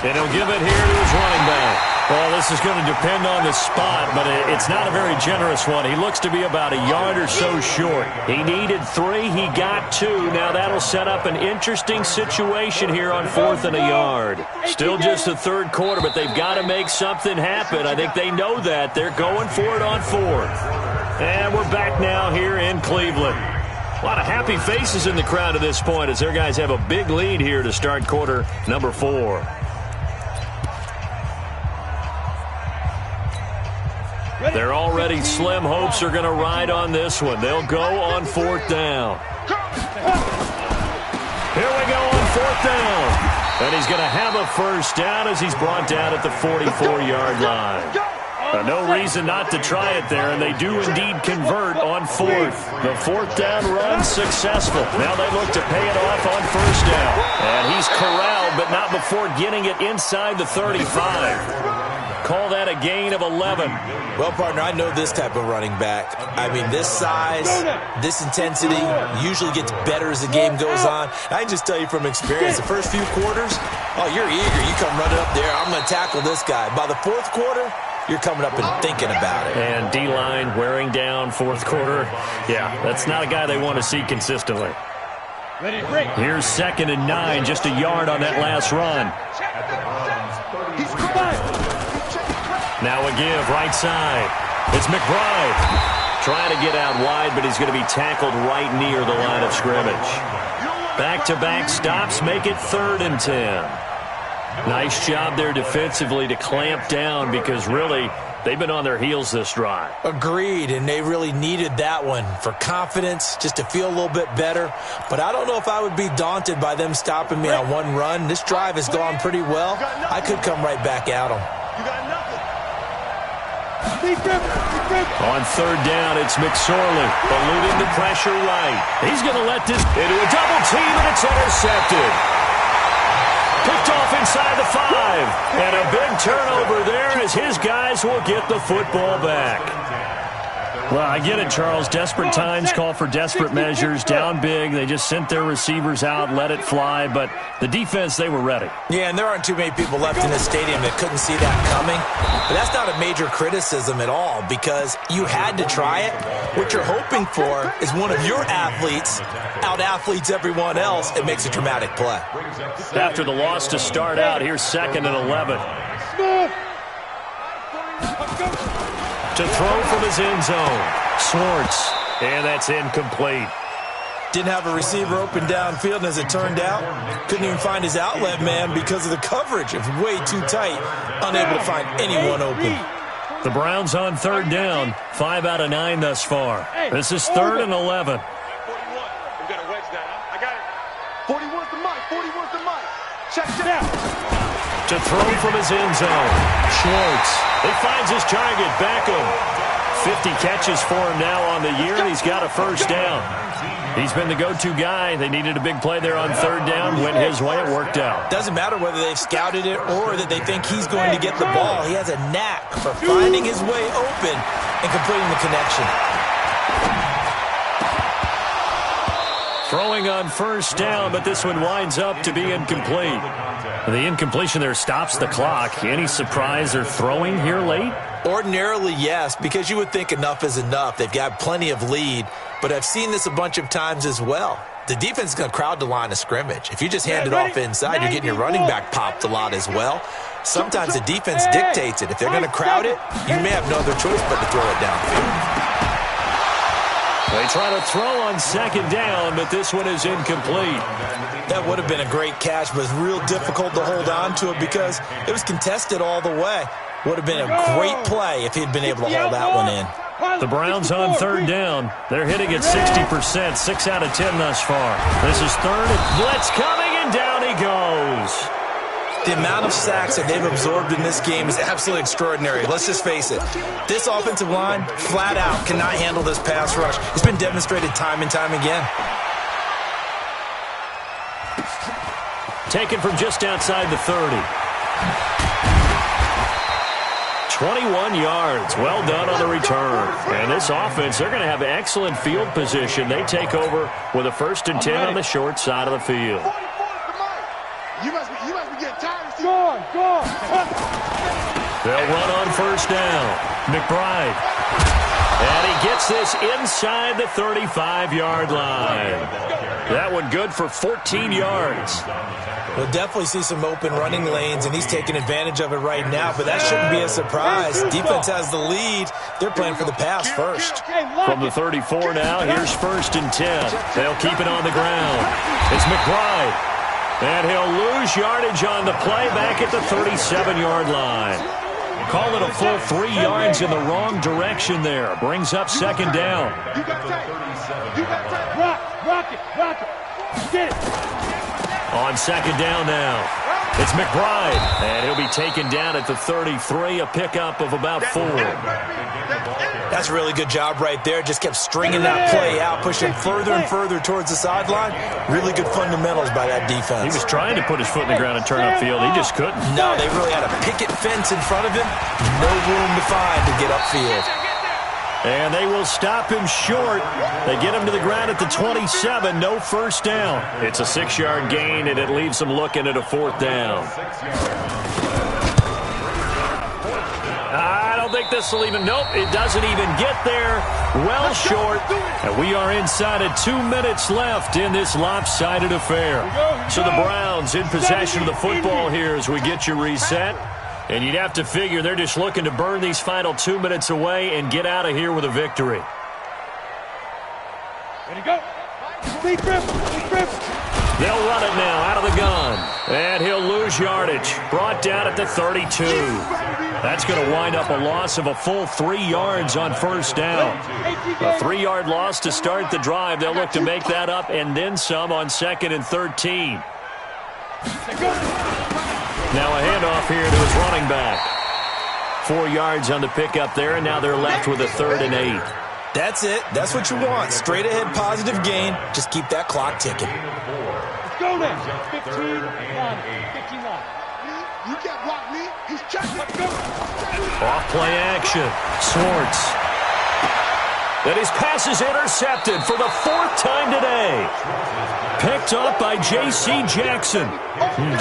And he'll give it here to his running back. Well, this is going to depend on the spot, but it's not a very generous one. He looks to be about a yard or so short. He needed 3. He got 2. Now that'll set up an interesting situation here on 4th and a yard. Still just the third quarter, but they've got to make something happen. I think they know that. They're going for it on 4th. And we're back now here in Cleveland. A lot of happy faces in the crowd at this point as their guys have a big lead here to start quarter number 4. They're already slim hopes are going to ride on this one. They'll go on 4th down. Here we go on 4th down. And he's going to have a first down as he's brought down at the 44-yard line. No reason not to try it there, and they do indeed convert on 4th. The 4th down run successful. Now they look to pay it off on first down. And he's corralled, but not before getting it inside the 35. Call that a gain of 11. Well, partner, I know this type of running back. I mean, this size, this intensity usually gets better as the game goes on. I can just tell you from experience, the first few quarters, oh, you're eager. You come running up there, I'm going to tackle this guy. By the 4th quarter, you're coming up and thinking about it. And D-line wearing down 4th quarter. Yeah, that's not a guy they want to see consistently. Here's 2nd and 9, just a yard on that last run. Now a give, right side. It's McBride. Trying to get out wide, but he's going to be tackled right near the line of scrimmage. Back-to-back stops make it 3rd and 10. Nice job there defensively to clamp down because really they've been on their heels this drive. Agreed, and they really needed that one for confidence, just to feel a little bit better. But I don't know if I would be daunted by them stopping me on one run. This drive has gone pretty well. I could come right back at them. You got nothing. On 3rd down, it's McSorley, eluding the pressure right. He's going to let this into a double team, and it's intercepted. Picked off inside the 5. And a big turnover there as his guys will get the football back. Well, I get it, Charles. Desperate times call for desperate measures. Down big. They just sent their receivers out, let it fly. But the defense, they were ready. Yeah, and there aren't too many people left in this stadium that couldn't see that coming. But that's not a major criticism at all because you had to try it. What you're hoping for is one of your athletes out-athletes everyone else and makes a dramatic play. After the loss to start out, here's 2nd and 11. To throw from his end zone. Swartz. And that's incomplete. Didn't have a receiver open downfield, and as it turned out, couldn't even find his outlet man because of the coverage. It was way too tight. Unable to find anyone open. The Browns on 3rd down. 5 out of 9 thus far. This is 3rd and 11. 41. We've got a wedge down. I got it. 41's the mic. 41's the mic. Check it out. To throw from his end zone. Schwartz. He finds his target. Beckham. 50 catches for him now on the year, and he's got a first down. He's been the go-to guy. They needed a big play there on 3rd down. Went his way. It worked out. Doesn't matter whether they've scouted it or that they think he's going to get the ball. He has a knack for finding his way open and completing the connection. Throwing on first down, but this one winds up to be incomplete. The incompletion there stops the clock. Any surprise they're throwing here late? Ordinarily, yes, because you would think enough is enough. They've got plenty of lead, but I've seen this a bunch of times as well. The defense is going to crowd the line of scrimmage. If you just hand it off inside, you're getting your running back popped a lot as well. Sometimes the defense dictates it. If they're going to crowd it, you may have no other choice but to throw it downfield. They try to throw on 2nd down, but this one is incomplete. That would have been a great catch, but it's real difficult to hold on to it because it was contested all the way. Would have been a great play if he'd been able to haul that one in. The Browns on third down. They're hitting at 60%, 6 out of 10 thus far. This is third. Blitz coming, and down he goes. The amount of sacks that they've absorbed in this game is absolutely extraordinary. Let's just face it. This offensive line, flat out, cannot handle this pass rush. It's been demonstrated time and time again. Taken from just outside the 30. 21 yards. Well done on the return. And this offense, they're going to have excellent field position. They take over with a 1st and 10 on the short side of the field. You must be getting tired of seeing. Go on. They'll run on 1st down. McBride. And he gets this inside the 35-yard line. That one good for 14 yards. We'll definitely see some open running lanes, and he's taking advantage of it right now, but that shouldn't be a surprise. Defense has the lead. They're playing for the pass first. From the 34 now, here's 1st and 10. They'll keep it on the ground. It's McBride. And he'll lose yardage on the play back at the 37-yard line. Call it a full 3 yards in the wrong direction there. Brings up 2nd down. Rock it. Get it. On 2nd down now, it's McBride, and he'll be taken down at the 33, a pickup of about 4. That's a really good job right there. Just kept stringing that play out, pushing further and further towards the sideline. Really good fundamentals by that defense. He was trying to put his foot in the ground and turn upfield. He just couldn't. No, they really had a picket fence in front of him. No room to find to get upfield. And they will stop him short. They get him to the ground at the 27. No 1st down. It's a 6-yard gain, and it leaves them looking at a 4th down. I don't think this will even... Nope, it doesn't even get there. Well short. And we are inside of 2 minutes left in this lopsided affair. So the Browns in possession of the football here as we get you reset. And you'd have to figure they're just looking to burn these final 2 minutes away and get out of here with a victory. Ready to go. Big grip. They'll run it now out of the gun. And he'll lose yardage. Brought down at the 32. That's going to wind up a loss of a full 3 yards on 1st down. A 3-yard loss to start the drive. They'll look to make that up and then some on 2nd and 13. Now a handoff here to his running back. 4 yards on the pickup there, and now they're left with a 3rd and 8. That's it. That's what you want. Straight ahead positive gain. Just keep that clock ticking. Let's go then. 15-9. You can't block me. He's checking. Let's go. Off play action. Swartz. And his pass is intercepted for the 4th time today. Picked up by J.C. Jackson.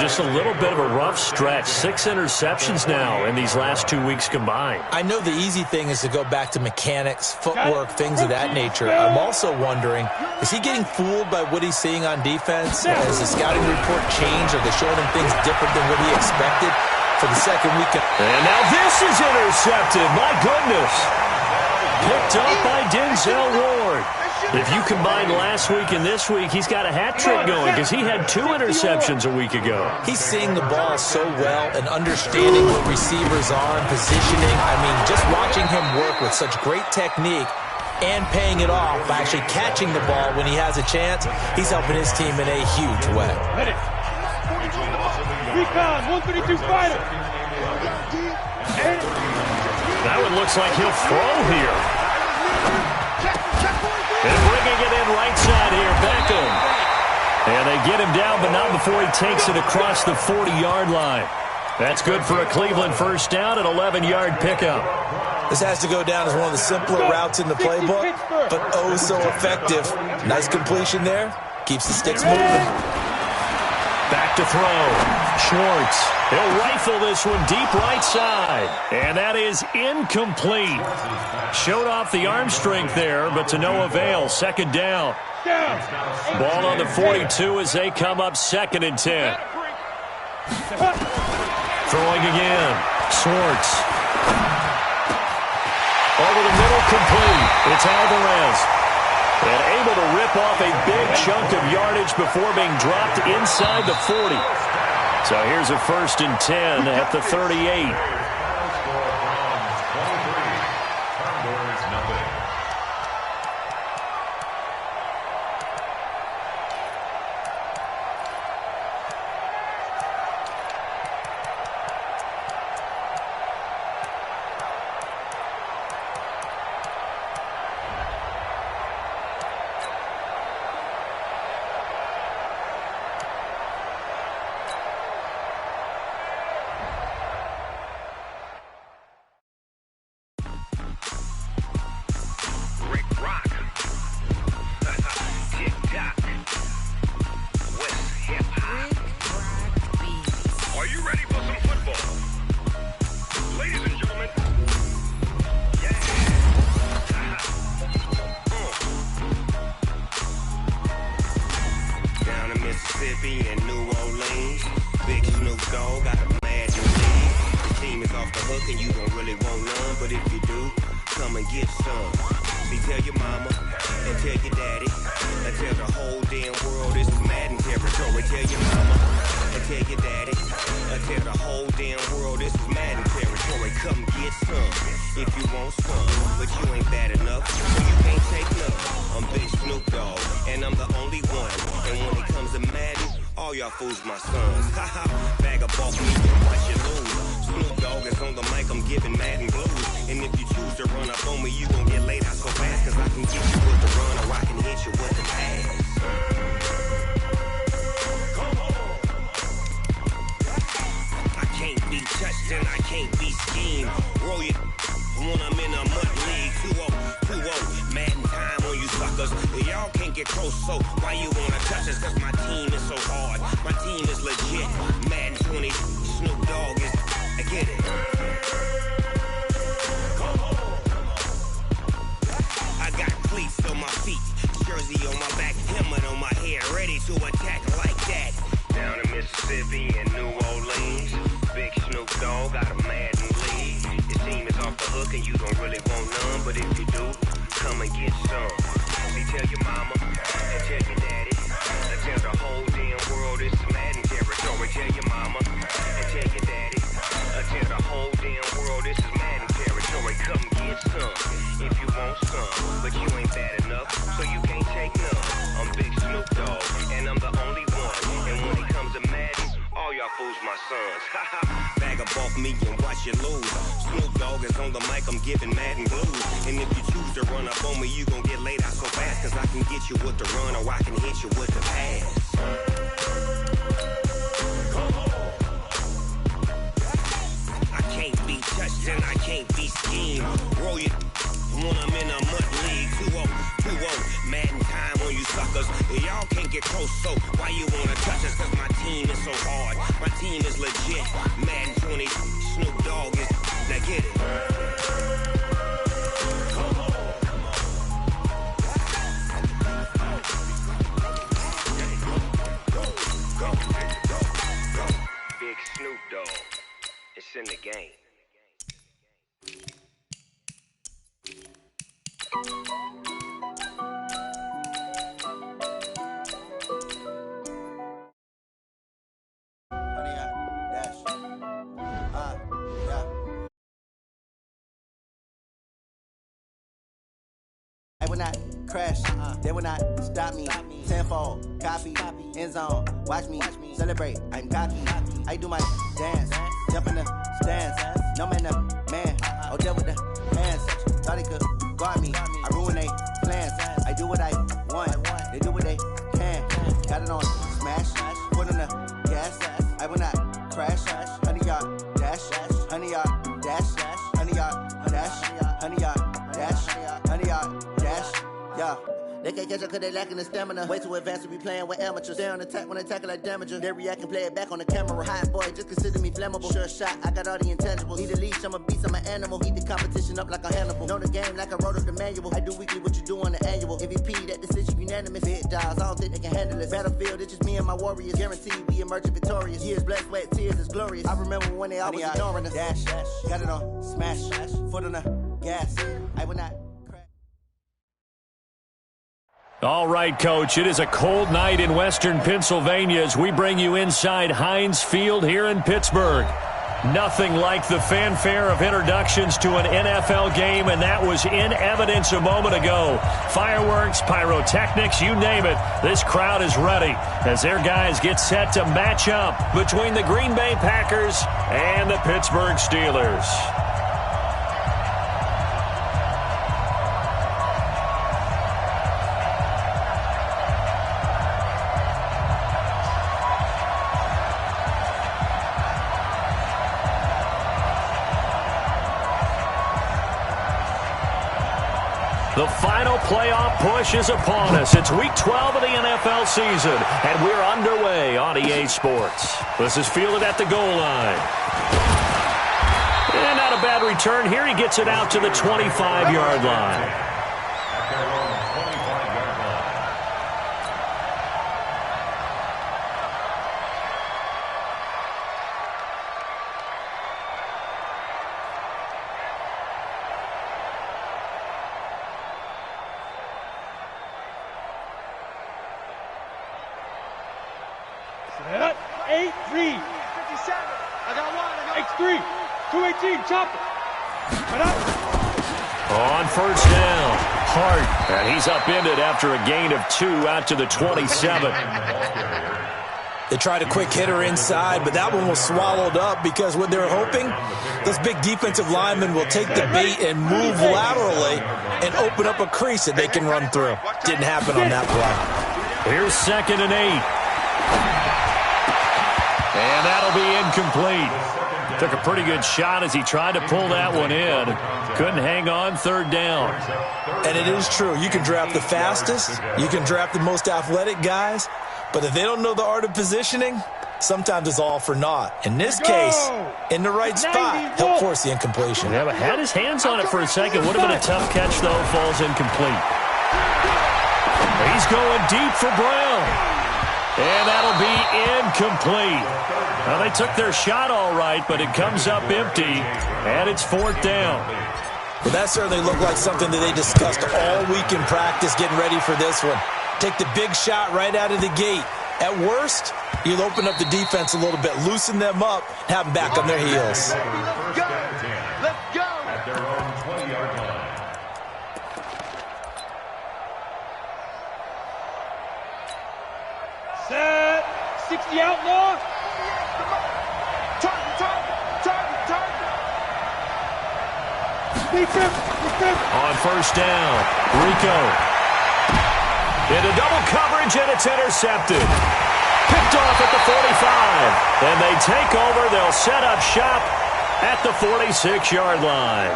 Just a little bit of a rough stretch. 6 interceptions now in these last 2 weeks combined. I know the easy thing is to go back to mechanics, footwork, things of that nature. I'm also wondering, is he getting fooled by what he's seeing on defense? Has the scouting report changed? Are they showing him things different than what he expected for the second week? And now this is intercepted. My goodness. Picked up by Denzel Ward. If you combine last week and this week, he's got a hat trick going because he had 2 interceptions a week ago. He's seeing the ball so well and understanding what receivers are and positioning. I mean, just watching him work with such great technique and paying it off by actually catching the ball when he has a chance, he's helping his team in a huge way. Recon, 132 fighter. That one looks like he'll throw here. And bringing it in right side here, Beckham. And they get him down, but not before he takes it across the 40-yard line. That's good for a Cleveland 1st down, an 11-yard pickup. This has to go down as one of the simpler routes in the playbook, but oh so effective. Nice completion there. Keeps the sticks moving. Back to throw. Schwartz. He'll rifle this one deep right side. And that is incomplete. Showed off the arm strength there, but to no avail. 2nd down. Ball on the 42 as they come up 2nd and 10. Throwing again. Schwartz. Over the middle, complete. It's Alvarez. And able to rip off a big chunk of yardage before being dropped inside the 40. So here's a 1st and 10 at the 38. and you don't really want none, but if you do, come and get some. See, tell your mama and tell your daddy and tell the whole damn world this is Madden territory. Tell your mama and tell your daddy and tell the whole damn world this is Madden territory. Come get some if you want some, but you ain't bad enough, so you can't take none. I'm Big Snoop Dogg, and I'm the only one. And when it comes to Madden, all y'all fools my sons. Haha, bag of ball me and watch you lose. Snoop Dogg is on the mic, I'm giving Madden blues. And if you choose to run up on me, you gon' get laid out so fast, cause I can get you with the run or I can hit you with the pass. I can't be touched and I can't be schemed. Roll it when I'm in a mud league. 2-0, Madden time on you suckers. Y'all can't get close, so why you wanna touch us? Cause my team is so hard, my team is legit. Madden 20, Snoop Dogg is, I get it. I got cleats on my feet, jersey on my back, helmet on my head, ready to attack like that. Down in Mississippi and New Orleans, Big Snoop Dogg got a Madden league. Your team is off the hook and you don't really want none, but if you do, come and get some. See, tell your mama and tell your daddy and tell the whole damn world this is Madden territory. Tell your mama and tell your daddy and tell the whole damn world this is Madden territory. Come get some if you want some, but you ain't bad enough, so you can't take none. I'm Big Snoop Dogg, and I'm the only one. And when it comes to Madden, all y'all fools my sons. Bag of off me and watch you lose. Snoop Dogg is on the mic, I'm giving Madden blues. And if you choose to run up on me, you gon' get laid out so fast, cause I can get you with the run or I can hit you with the pass. I can't be touched and I can't be schemed. Roll it when I'm in a mud league. 2-0, Madden time on you suckers. Y'all can't get close, so why you wanna touch us? Cause my team is so hard, my team is legit. Madden 20, Snoop Dogg is, now get it. Big Snoop Dogg, it's in the game. I will not crash, they will not stop me. Tenfold, copy, end zone, watch me celebrate. I'm cocky, I do my dance, jump in the stands. No man, man, I'll deal with the hands. Thought he could guard me, I ruin they plans. I do what I want, they do what they can. Got it on smash, foot on the gas. I will not crash, 100-yard dash, 100-yard dash, 100-yard dash, 100-yard dash, 100-yard dash, yeah. They can't catch up cause they lacking the stamina. Way too advanced to be playing with amateurs. Stay on attack when they tackle like damager. They react and play it back on the camera. Hot boy, just consider me flammable. Sure shot, I got all the intangibles. Need a leash, I'm a beast, I'm an animal. Eat the competition up like a Hannibal. Know the game like I wrote up the manual. I do weekly what you do on the annual. MVP, that decision unanimous. Big dials, I don't think they can handle it. Battlefield, it's just me and my warriors. Guaranteed we emerge victorious. Years, blood, sweat, tears, it's glorious. I remember when they always ignoring us. Dash, got it on smash, foot on the gas. I will not. All right, Coach, it is a cold night in western Pennsylvania as we bring you inside Heinz Field here in Pittsburgh. Nothing like the fanfare of introductions to an NFL game, and that was in evidence a moment ago. Fireworks, pyrotechnics, you name it. This crowd is ready as their guys get set to match up between the Green Bay Packers and the Pittsburgh Steelers. The final playoff push is upon us. It's week 12 of the NFL season, and we're underway on EA Sports. This is fielded at the goal line. And not a bad return here. He gets it out to the 25-yard line. 8, read. 57. I got one. X3. 218. Chop it. On first down, Hart. And he's upended after a gain of 2 out to the 27. They tried a quick hitter inside, but that one was swallowed up because what they're hoping, those big defensive linemen will take the bait and move laterally and open up a crease that they can run through. Didn't happen on that play. Here's 2nd and 8. And that'll be incomplete. Took a pretty good shot as he tried to pull that one in. Couldn't hang on 3rd down. And it is true. You can draft the fastest. You can draft the most athletic guys. But if they don't know the art of positioning, sometimes it's all for naught. In this case, in the right spot, helped force the incompletion. Yeah, but had his hands on it for a second. Would have been a tough catch, though. Falls incomplete. He's going deep for Brown. And that'll be incomplete. Now, they took their shot all right, but it comes up empty, and it's 4th down. Well, that certainly looked like something that they discussed all week in practice, getting ready for this one. Take the big shot right out of the gate. At worst, you'll open up the defense a little bit, loosen them up, have them back on their heels. Let's go. At their own 20-yard line. Set. 60 outlaw. On first down, Rico. Into double coverage, and it's intercepted. Picked off at the 45. And they take over. They'll set up shop at the 46-yard line.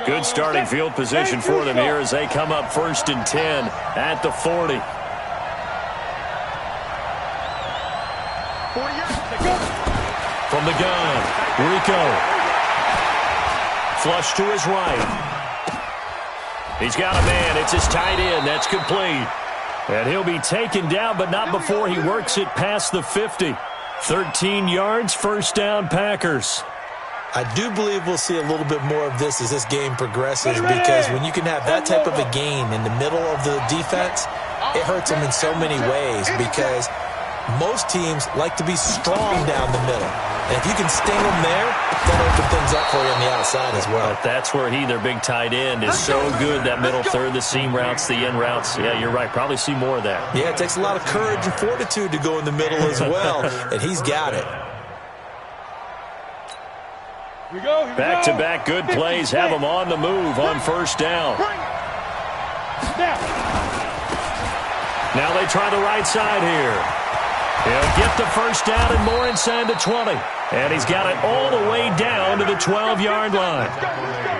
Good starting field position for them here as they come up 1st and 10 at the 40. From the gun, Rico. Flush to his right. He's got a man. It's his tight end. That's complete. And he'll be taken down, but not before he works it past the 50. 13 yards, 1st down, Packers. I do believe we'll see a little bit more of this as this game progresses, because when you can have that type of a gain in the middle of the defense, it hurts them in so many ways, because most teams like to be strong down the middle. And if you can sting them there, that'll open things up for you on the outside as well. But that's where their big tight end, is so good, that middle third, the seam routes, the in routes. Yeah, you're right. Probably see more of that. Yeah, it takes a lot of courage and fortitude to go in the middle as well, and he's got it. Back-to-back good plays have them on the move on first down. Now they try the right side here. He'll get the first down and more inside the 20. And he's got it all the way down to the 12-yard line.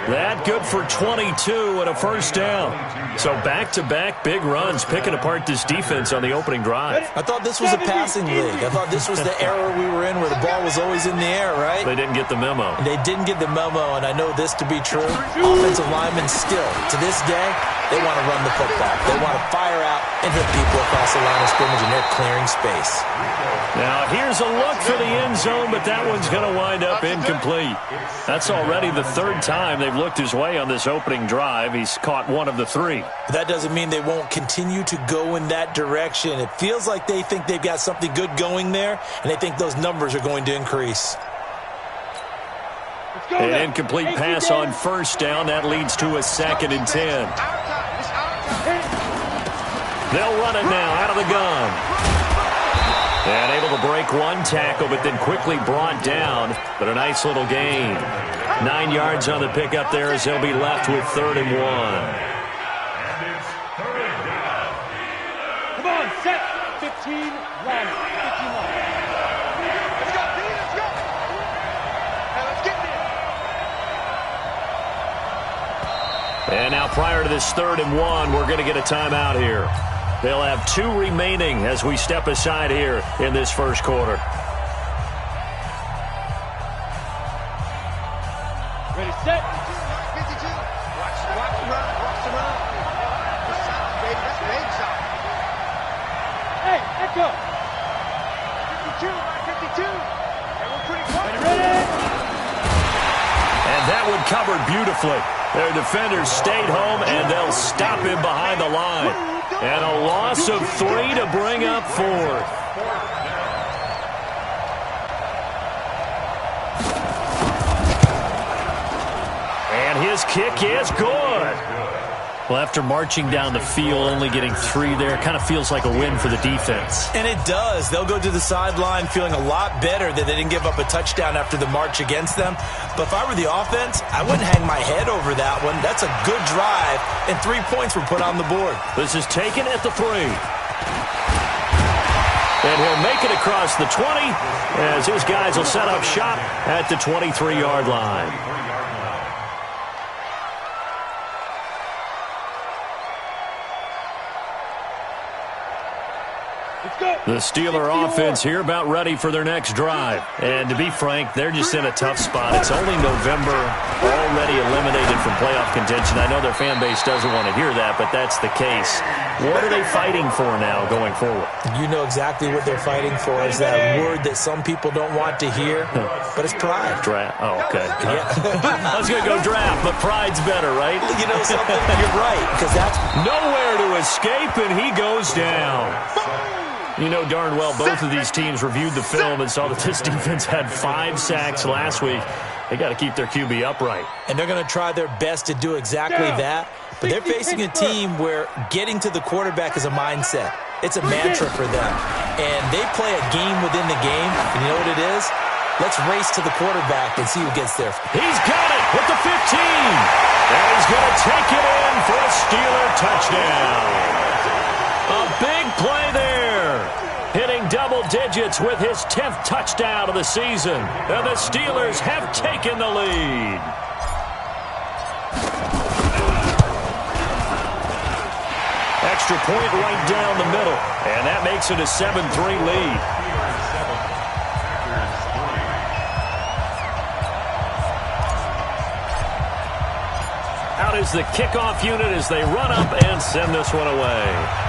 That good for 22 and a first down. So back-to-back big runs, picking apart this defense on the opening drive. I thought this was a passing league. I thought this was the era we were in where the ball was always in the air, right? They didn't get the memo. They didn't get the memo, and I know this to be true. Offensive linemen still, to this day, they want to run the football. They want to fire out and hit people across the line of scrimmage, and they're clearing space. Now, here's a look for the end zone, but that one's going to wind up incomplete. That's already the 3rd time they've looked his way on this opening drive. He's caught 1 of the 3. That doesn't mean they won't continue to go in that direction. It feels like they think they've got something good going there, and they think those numbers are going to increase. An incomplete pass on first down. That leads to a 2nd and 10. They'll run it now out of the gun. And able to break one tackle, but then quickly brought down. But a nice little gain. 9 yards on the pickup there as they'll be left with 3rd and 1. Come on, set. 15 line. 15 line. Let's go, D. Let's go. Hey, let's get there. And now prior to this 3rd and 1, we're going to get a timeout here. They'll have 2 remaining as we step aside here in this first quarter. Ready, set. 52. Watch the run. Watch the run. That's solid, baby. That's big solid. Hey, echo. 52. 52. Hey, we're pretty close. Ready, beautifully. Their defenders stayed home, and they'll stop him behind the line. And a loss of 3 to bring up 4th. And his kick is good. Well, after marching down the field, only getting 3 there, kind of feels like a win for the defense. And it does. They'll go to the sideline feeling a lot better that they didn't give up a touchdown after the march against them. But if I were the offense, I wouldn't hang my head over that one. That's a good drive, and 3 points were put on the board. This is taken at the 3. And he'll make it across the 20 as his guys will set up shop at the 23-yard line. The Steeler offense here about ready for their next drive. And to be frank, they're just in a tough spot. It's only November, already eliminated from playoff contention. I know their fan base doesn't want to hear that, but that's the case. What are they fighting for now going forward? You know exactly what they're fighting for. Is that word that some people don't want to hear, but it's pride. Draft. Oh, okay. Yeah. I was going to go draft, but pride's better, right? You know something? You're right, because that's nowhere to escape, and he goes down. You know darn well both of these teams reviewed the film and saw that this defense had 5 sacks last week. They got to keep their QB upright. And they're going to try their best to do exactly that. But they're facing a team where getting to the quarterback is a mindset. It's a mantra for them. And they play a game within the game. And you know what it is? Let's race to the quarterback and see who gets there. He's got it with the 15. And he's going to take it in for a Steeler touchdown. A big play there. Hitting double digits with his 10th touchdown of the season. And the Steelers have taken the lead. Extra point right down the middle. And that makes it a 7-3 lead. Out is the kickoff unit as they run up and send this one away.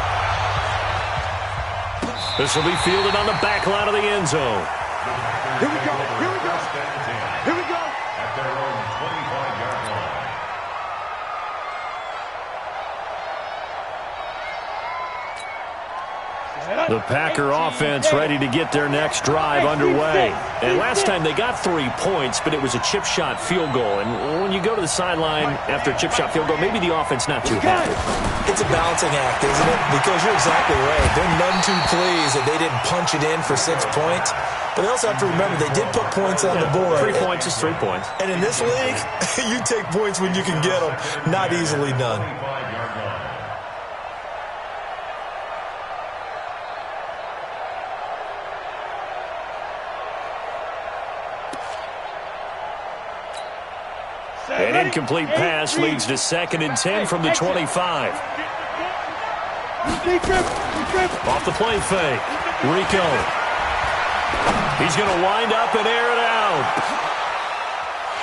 This will be fielded on the back line of the end zone. Here we go. Here we go. Here we go. At their own 25-yard line. The Packer offense ready to get their next drive underway. And last time they got 3 points, but it was a chip shot field goal. And when you go to the sideline after a chip shot field goal, maybe the offense not too happy. It's a balancing act, isn't it? Because you're exactly right. They're none too pleased that they didn't punch it in for 6 points. But they also have to remember they did put points on the board. 3 points is 3 points. And in this league, you take points when you can get them. Not easily done. An incomplete pass leads to 2nd and 10 from the 25. Off the play fake. Rico. He's going to wind up and air it out.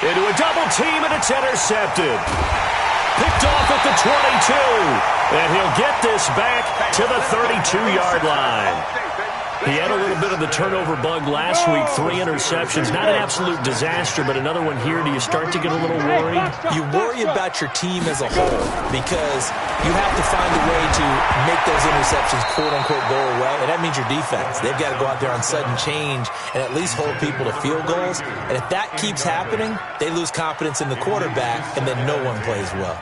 Into a double team, and it's intercepted. Picked off at the 22. And he'll get this back to the 32-yard line. He had a little bit of the turnover bug last week, 3 interceptions. Not an absolute disaster, but another one here. Do you start to get a little worried? You worry about your team as a whole because you have to find a way to make those interceptions, quote-unquote, go away, and that means your defense. They've got to go out there on sudden change and at least hold people to field goals. And if that keeps happening, they lose confidence in the quarterback, and then no one plays well.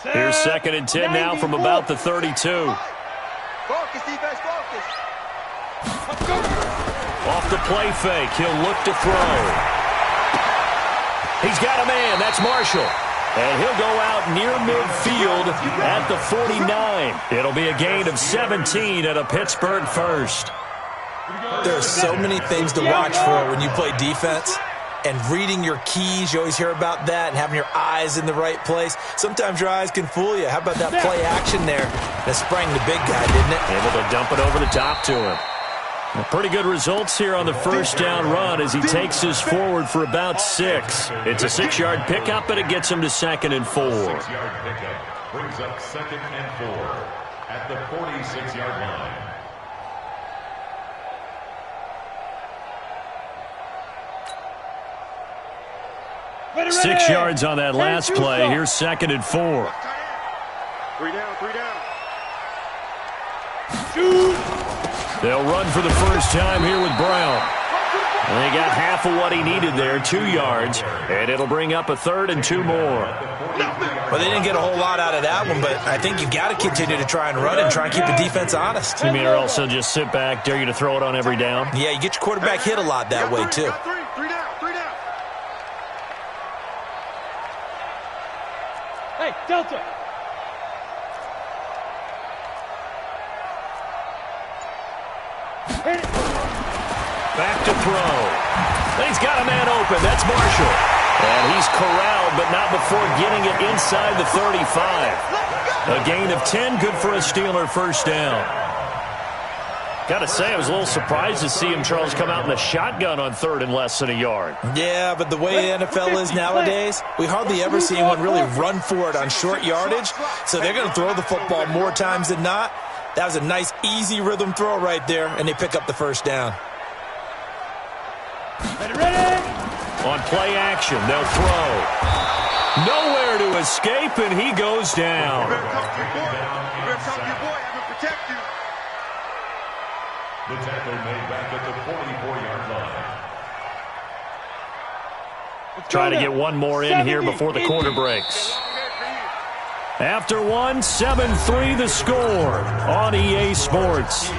Here's 2nd and 10 now from about the 32. Focus, defense, focus. Off the play fake, he'll look to throw. He's got a man, that's Marshall. And he'll go out near midfield at the 49. It'll be a gain of 17 at a Pittsburgh first. There are so many things to watch for when you play defense. And reading your keys, you always hear about that, and having your eyes in the right place. Sometimes your eyes can fool you. How about that play action there? That sprang the big guy, didn't it? Able to dump it over the top to him. Well, pretty good results here on the first down run as he takes us forward for about 6. It's a 6-yard pickup, and it gets him to 2nd and 4. 6-yard pickup brings up 2nd and 4 at the 46-yard line. 6 yards on that last play. Here's 2nd and 4. 3 down, 3 down. They'll run for the first time here with Brown. And they got half of what he needed there, 2 yards, and it'll bring up a 3rd and 2 more. Well, they didn't get a whole lot out of that one, but I think you've got to continue to try and run and try and keep the defense honest. You mean or else they'll just sit back, dare you to throw it on every down? Yeah, you get your quarterback hit a lot that way, too. 3 down, 3 down. Hey, Delta. Back to throw. He's got a man open. That's Marshall. And he's corralled, but not before getting it inside the 35. A gain of 10, good for a Steeler first down. Got to say, I was a little surprised to see him, Charles, come out in the shotgun on 3rd and less than a yard. Yeah, but the way the NFL is nowadays, we hardly ever see anyone really run for it on short yardage. So they're going to throw the football more times than not. That was a nice, easy rhythm throw right there, and they pick up the first down. Ready? On play action, they'll throw. Nowhere to escape, and he goes down. You better talk to your boy. You better talk to your boy. Have him protect you. The tackle made back at the 44-yard line. Try to get one more in here before the quarter breaks. After one, 7-3 the score on EA Sports.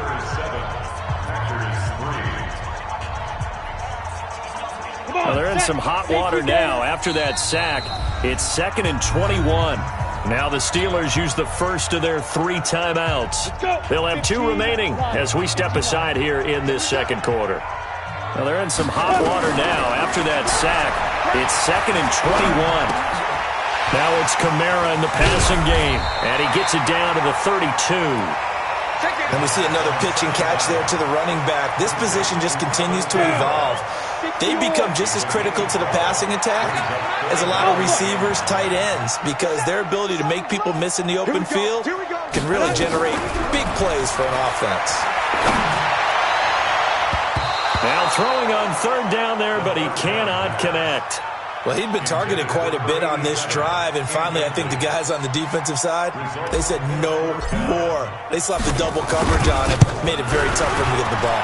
Well, they're in some hot water now. After that sack, it's 2nd and 21. Now the Steelers use the first of their 3 timeouts. They'll have 2 remaining as we step aside here in this second quarter. Well, they're in some hot water now. After that sack, it's 2nd and 21. Now it's Kamara in the passing game, and he gets it down to the 32. And we see another pitch and catch there to the running back. This position just continues to evolve. They become just as critical to the passing attack as a lot of receivers, tight ends, because their ability to make people miss in the open field can really generate big plays for an offense. Now throwing on 3rd down there, but he cannot connect. Well, he'd been targeted quite a bit on this drive, and finally I think the guys on the defensive side, they said no more. They slapped the double coverage on him, made it very tough for him to get the ball.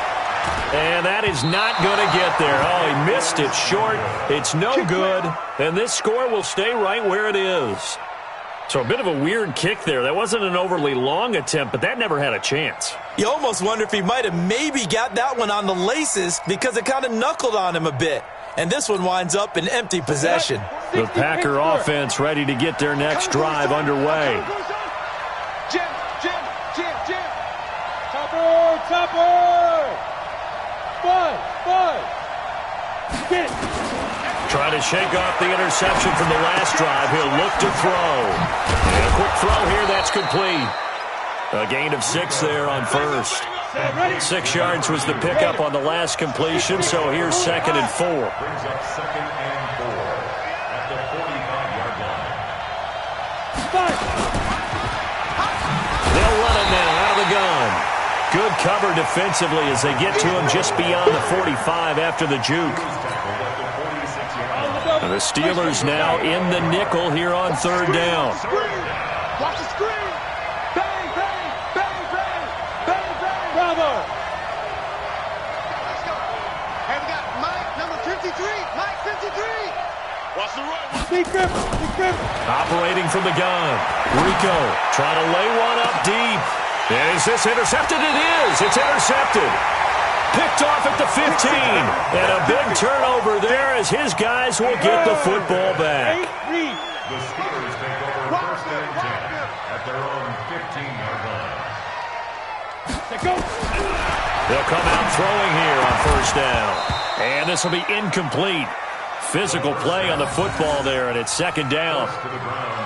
And that is not going to get there. Oh, he missed it short. It's no good, and this score will stay right where it is. So a bit of a weird kick there. That wasn't an overly long attempt, but that never had a chance. You almost wonder if he might have maybe got that one on the laces because it kind of knuckled on him a bit. And this one winds up in empty possession. The Packer offense ready to get their next drive underway. Jim. Topper. Bud. Get it. Trying to shake off the interception from the last drive. He'll look to throw. And a quick throw here, that's complete. A gain of 6 there on first. 6 yards was the pickup on the last completion, so here's 2nd and 4. Brings up 2nd and 4 at the 45-yard line. They'll run it now out of the gun. Good cover defensively as they get to him just beyond the 45 after the juke. And the Steelers now in the nickel here on 3rd down. Watch the screen. Bang. Bravo. Let's go. Hey, we got Mike, number 53. Mike, 53. Watch the run. Big grip. Operating from the gun. Rico trying to lay one up deep. And is this intercepted? It is. It's intercepted. Picked off at the 15. And a big turnover there as his guys will get the football back. The Steelers take over 1st and 10 at their own 15-yard line. They'll come out throwing here on 1st down. And this will be incomplete. Physical play on the football there, and it's 2nd down.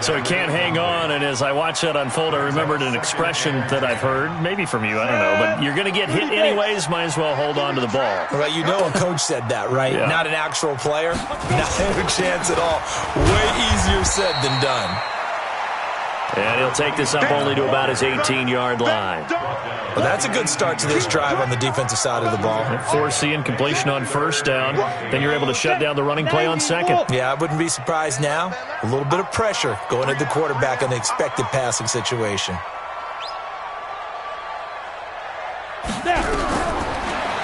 So he can't hang on, and as I watch that unfold, I remembered an expression that I've heard, maybe from you, I don't know, but you're going to get hit anyways, might as well hold on to the ball. Well, you know a coach said that, right? Yeah. Not an actual player. Not a chance at all. Way easier said than done. And he'll take this up only to about his 18-yard line. Well, that's a good start to this drive on the defensive side of the ball. Force the incompletion on first down. Then you're able to shut down the running play on second. Yeah, I wouldn't be surprised now. A little bit of pressure going at the quarterback in the expected passing situation.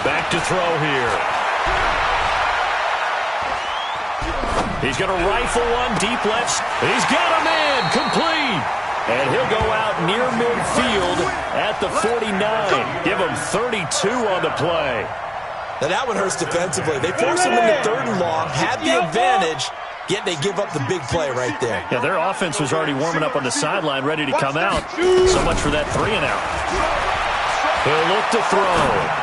Back to throw here. He's going to rifle one deep left. He's got him in. Complete. And he'll go out near midfield at the 49. Give him 32 on the play. Now that one hurts defensively. They forced him into 3rd and long, had the advantage, yet they give up the big play right there. Yeah, their offense was already warming up on the sideline, ready to come out. So much for that 3 and out. He'll look to throw.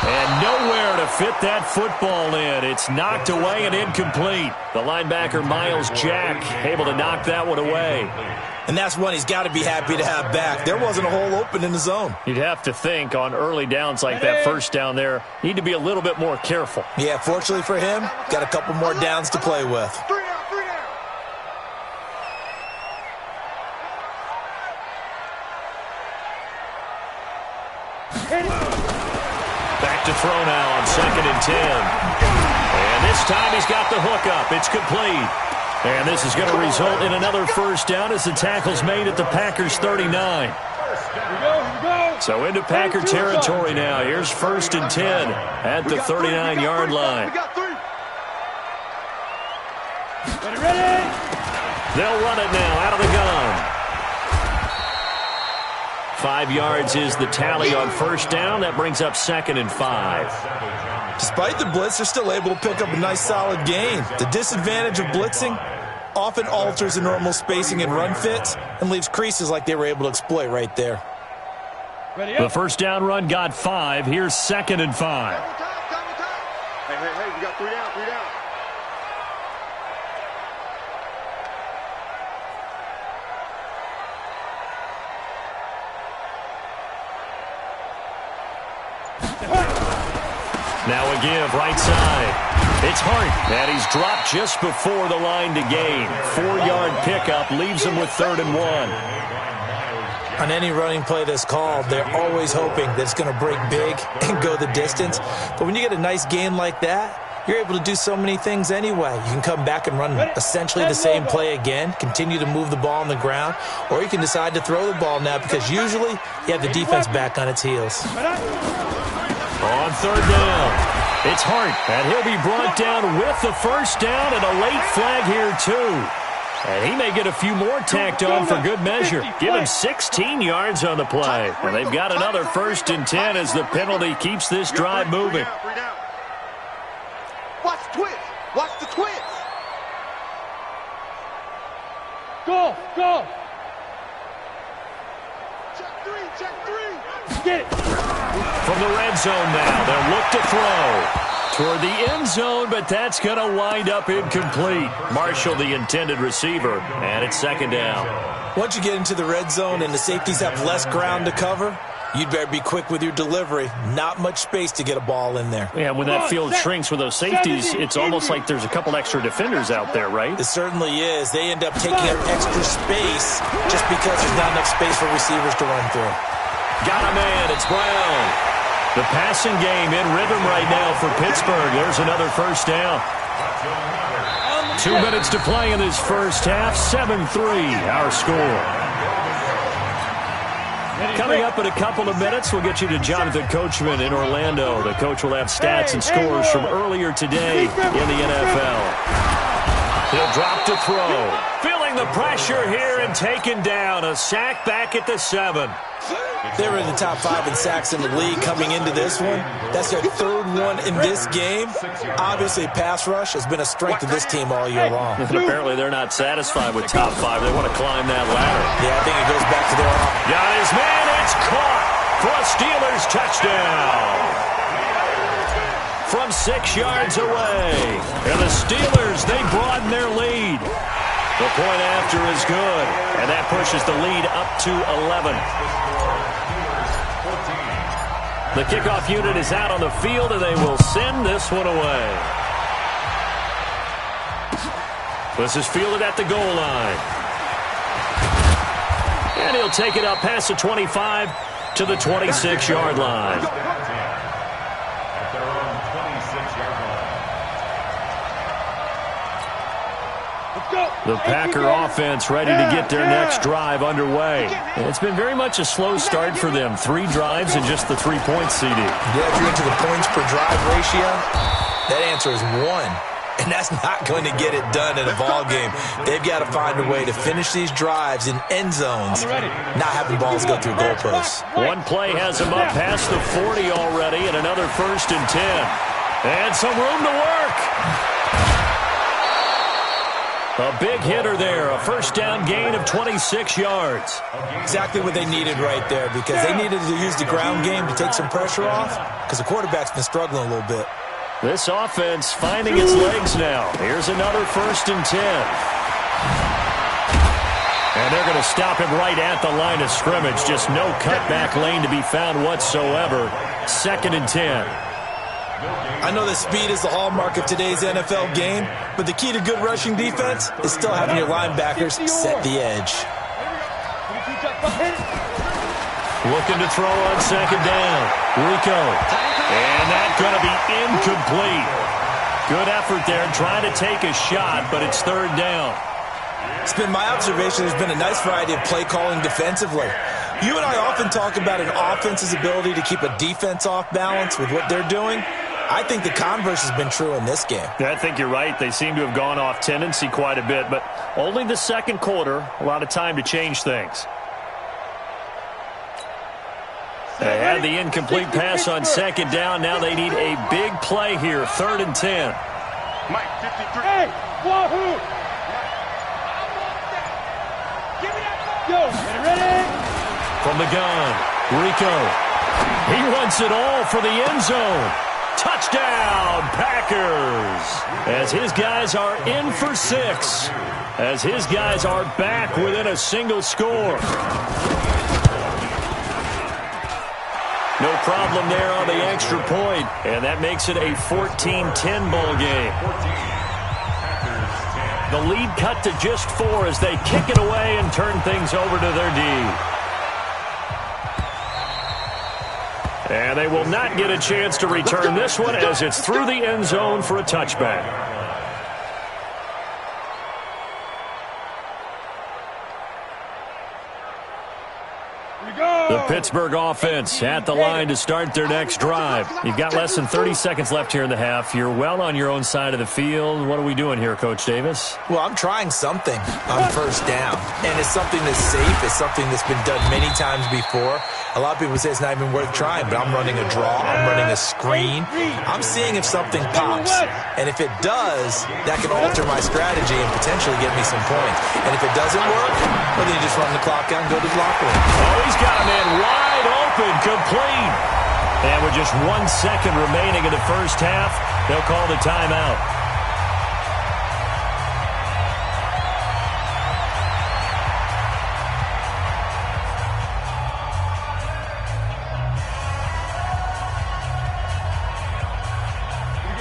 And nowhere to fit that football in. It's knocked away and incomplete. The linebacker, Miles Jack, able to knock that one away. And that's one he's got to be happy to have back. There wasn't a hole open in the zone. You'd have to think on early downs like that first down there, need to be a little bit more careful. Yeah, fortunately for him, got a couple more downs to play with. 3 down, 3 down. Back to throw now on 2nd and 10. And this time he's got the hook up. It's complete. And this is going to result in another first down as the tackle's made at the Packers' 39. Here we go. So into Packer territory now. Here's 1st and 10 at the 39-yard line. We got 3. Ready. They'll run it now out of the gun. 5 yards is the tally on first down. That brings up 2nd and 5. Despite the blitz, they're still able to pick up a nice solid gain. The disadvantage of blitzing often alters the normal spacing and run fits and leaves creases like they were able to exploit right there. The first down run got 5. Here's 2nd and 5. Hey, we got 3 down, 3 down. Now a give, right side. It's Hart, and he's dropped just before the line to gain. 4-yard pickup leaves him with 3rd and 1. On any running play that's called, they're always hoping that it's going to break big and go the distance. But when you get a nice gain like that, you're able to do so many things anyway. You can come back and run essentially the same play again, continue to move the ball on the ground, or you can decide to throw the ball now because usually you have the defense back on its heels. On 3rd down, it's Hart, and he'll be brought down with the first down and a late flag here too. And he may get a few more tacked on for good measure. Give him 16 yards on the play. And they've got another 1st and 10 as the penalty keeps this drive moving. 3 down. Watch the twist. Watch the twist. Go. Check 3. Get it. From the red zone now, they'll look to throw toward the end zone, but that's going to wind up incomplete. Marshall, the intended receiver, and it's 2nd down. Once you get into the red zone and the safeties have less ground to cover, you'd better be quick with your delivery. Not much space to get a ball in there. Yeah, when that field shrinks with those safeties, it's almost like there's a couple extra defenders out there, right? It certainly is. They end up taking up extra space just because there's not enough space for receivers to run through. Got a man. It's Brown. The passing game in rhythm right now for Pittsburgh. There's another first down. 2 minutes to play in this first half. 7-3, our score. Coming up in a couple of minutes, we'll get you to Jonathan Coachman in Orlando. The coach will have stats and scores from earlier today in the NFL. He'll drop to throw. Feeling the pressure here and taken down. A sack back at the 7. They were in the top 5 in sacks in the league coming into this one. That's their 3rd one in this game. Obviously, pass rush has been a strength of this team all year long. And apparently they're not satisfied with top 5. They want to climb that ladder. Yeah, I think it goes back to their offense. Got his man. It's caught for a Steelers touchdown. From 6 yards away. And the Steelers, they broaden their lead. The point after is good. And that pushes the lead up to 11. The kickoff unit is out on the field, and they will send this one away. This is fielded at the goal line. And he'll take it up past the 25 to the 26-yard line. At their own 26-yard line. The Packer offense ready to get their next drive underway. It's been very much a slow start for them. 3 drives and just the 3 points, CD. Yeah, if you're into the points per drive ratio, that answer is 1. And that's not going to get it done in a ball game. They've got to find a way to finish these drives in end zones, not having balls go through goalposts. One play has him up past the 40 already, and another 1st and 10. And some room to work. A big hitter there, a first down gain of 26 yards. Exactly what they needed right there, because they needed to use the ground game to take some pressure off, because the quarterback's been struggling a little bit. This offense finding its legs now. Here's another 1st and 10. And they're going to stop him right at the line of scrimmage. Just no cutback lane to be found whatsoever. 2nd and 10. I know that speed is the hallmark of today's NFL game, but the key to good rushing defense is still having your linebackers set the edge. Looking to throw on 2nd down. Rico. And that's going to be incomplete. Good effort there, trying to take a shot, but it's 3rd down. It's been my observation there's been a nice variety of play calling defensively. You and I often talk about an offense's ability to keep a defense off balance with what they're doing. I think the converse has been true in this game. Yeah, I think you're right. They seem to have gone off tendency quite a bit, but only the 2nd quarter, a lot of time to change things. They had the incomplete pass on 2nd down. Now they need a big play here. 3rd and 10. Mike, 53. Hey, wahoo! Give me that ball. Yo, ready? From the gun, Rico. He wants it all for the end zone. Touchdown, Packers. As his guys are in for 6. As his guys are back within a single score. No problem there on the extra point, and that makes it a 14-10 ball game. The lead cut to just 4 as they kick it away and turn things over to their D. And they will not get a chance to return this one as it's through the end zone for a touchback. The Pittsburgh offense at the line to start their next drive. You've got less than 30 seconds left here in the half. You're well on your own side of the field. What are we doing here, Coach Davis? Well, I'm trying something on 1st down, and it's something that's safe. It's something that's been done many times before. A lot of people say it's not even worth trying, but I'm running a draw. I'm running a screen. I'm seeing if something pops, and if it does, that can alter my strategy and potentially get me some points. And if it doesn't work, well, then you just run the clock out and go to the locker room. Oh, he's got him in wide open, complete. And with just 1 second remaining in the first half, they'll call the timeout.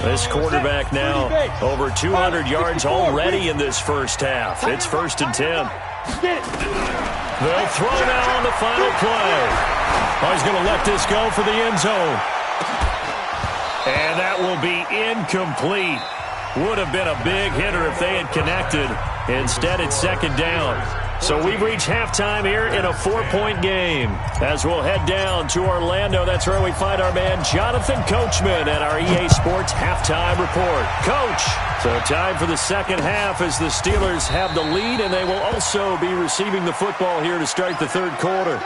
This quarterback now over 200 yards already in this first half. It's 1st and 10. They'll throw now on the final play. Oh, he's going to let this go for the end zone. And that will be incomplete. Would have been a big hitter if they had connected. Instead, it's 2nd down. So we've reached halftime here in a 4-point game. As we'll head down to Orlando, that's where we find our man Jonathan Coachman at our EA Sports Halftime Report. Coach, so time for the second half as the Steelers have the lead, and they will also be receiving the football here to start the 3rd quarter.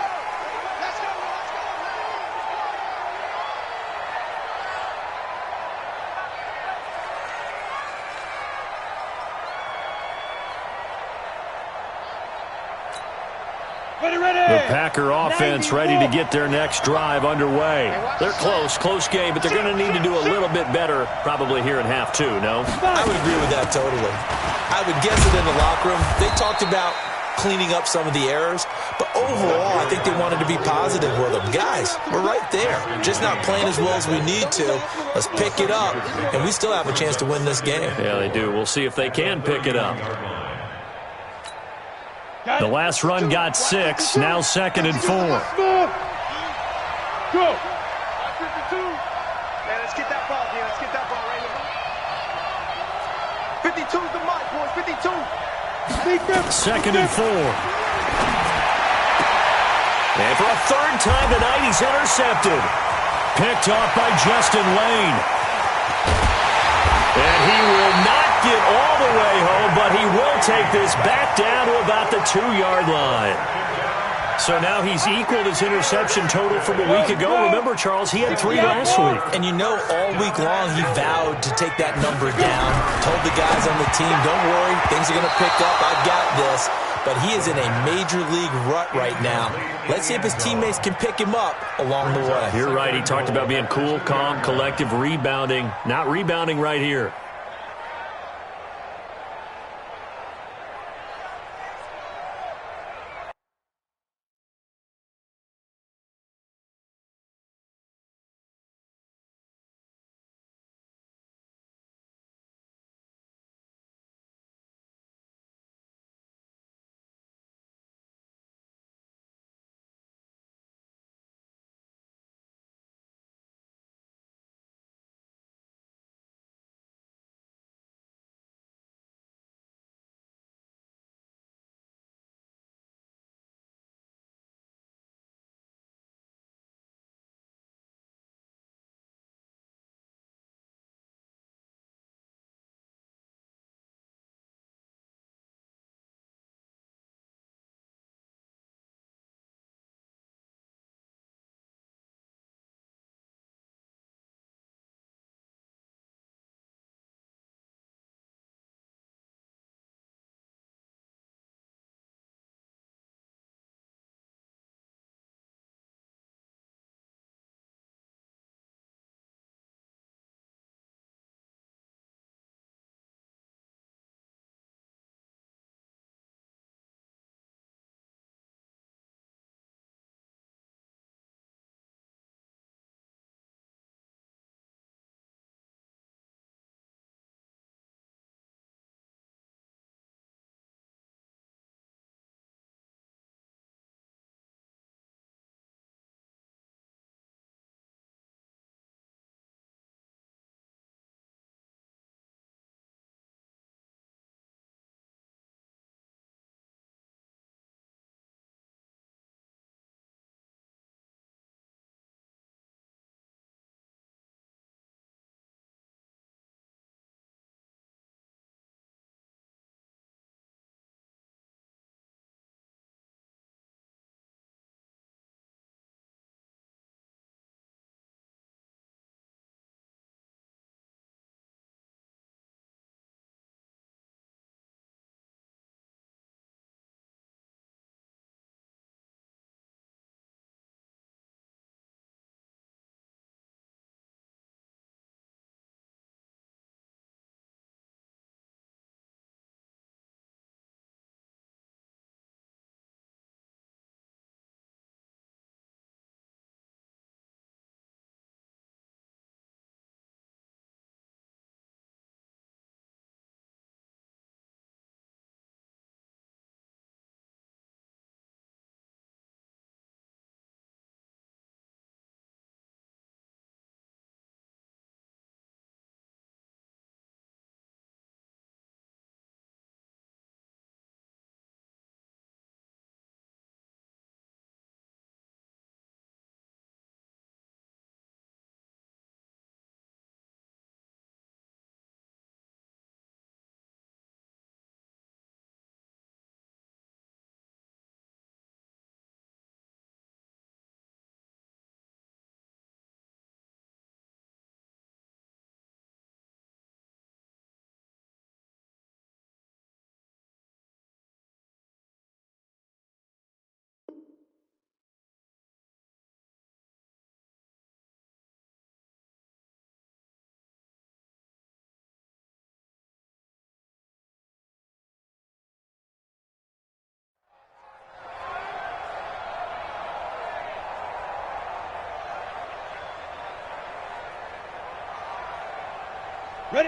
The Packer offense ready to get their next drive underway. They're close game, but they're going to need to do a little bit better probably here in half 2, no? I would agree with that totally. I would guess that in the locker room, they talked about cleaning up some of the errors, but overall, I think they wanted to be positive with them. Guys, we're right there. Just not playing as well as we need to. Let's pick it up, and we still have a chance to win this game. Yeah, they do. We'll see if they can pick it up. The last run got 6, now 2nd and 4. Go. 52. Man, let's get that ball here. Let's get that ball right here. 52's the mark, boys. 52. 2nd and 4. And for a 3rd time tonight, he's intercepted. Picked off by Justin Lane. And he will not get all the way home, but he will take this back down to about the 2-yard line. So now he's equaled his interception total from a week ago. Remember, Charles, he had 3 last week. And you know, all week long he vowed to take that number down. Told the guys on the team, don't worry, things are going to pick up. I've got this. But he is in a major league rut right now. Let's see if his teammates can pick him up along the way. You're right. He talked about being cool, calm, collective, rebounding. Not rebounding right here.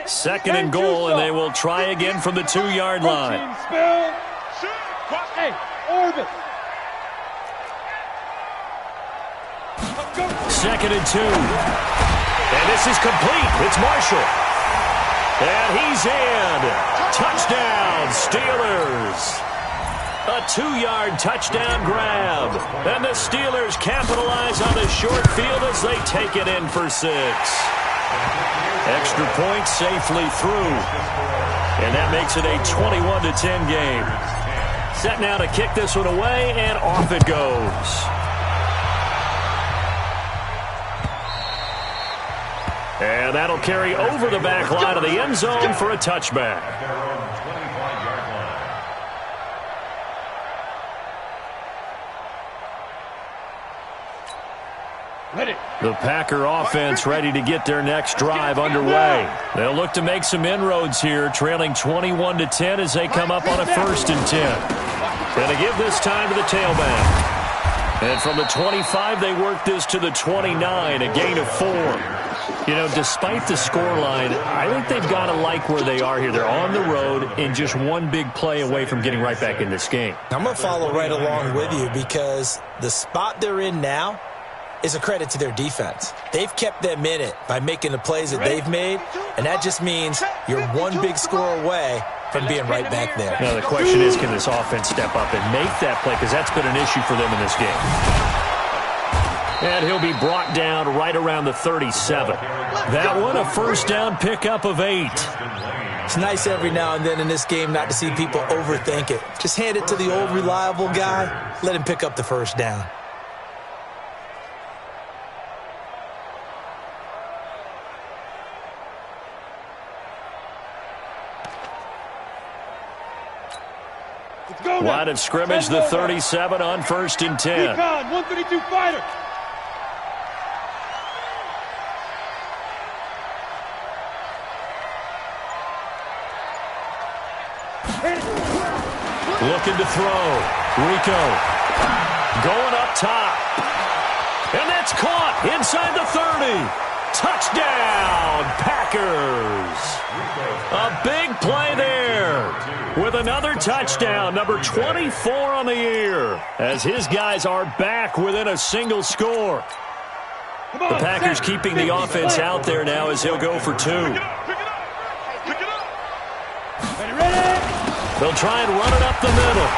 Second and goal, and they will try again from the 2-yard line. Hey, Orbit. 2nd and 2. And this is complete. It's Marshall. And he's in. Touchdown, Steelers. A 2-yard touchdown grab. And the Steelers capitalize on the short field as they take it in for 6. Extra point safely through. And that makes it a 21-10 game. Set now to kick this one away, and off it goes. And that'll carry over the back line of the end zone for a touchback. The Packer offense ready to get their next drive underway. They'll look to make some inroads here, trailing 21-10 as they come up on a 1st and 10. Going to give this time to the tailback. And from the 25, they work this to the 29, a gain of 4. You know, despite the scoreline, I think they've got to like where they are here. They're on the road and just one big play away from getting right back in this game. I'm going to follow right along with you because the spot they're in now is a credit to their defense. They've kept them in it by making the plays that they've made, and that just means you're one big score away from being right back there. Now, the question is, can this offense step up and make that play? Because that's been an issue for them in this game. And he'll be brought down right around the 37. That one, a 1st down pickup of 8. It's nice every now and then in this game not to see people overthink it. Just hand it to the old reliable guy. Let him pick up the 1st down. Line of scrimmage, the 37 on 1st and 10. 132 fighter. Looking to throw. Rico. Going up top. And that's caught inside the 30. Touchdown, Packers. A big play there with another touchdown, number 24 on the year, as his guys are back within a single score. The Packers keeping the offense out there now as he'll go for 2. They'll try and run it up the middle.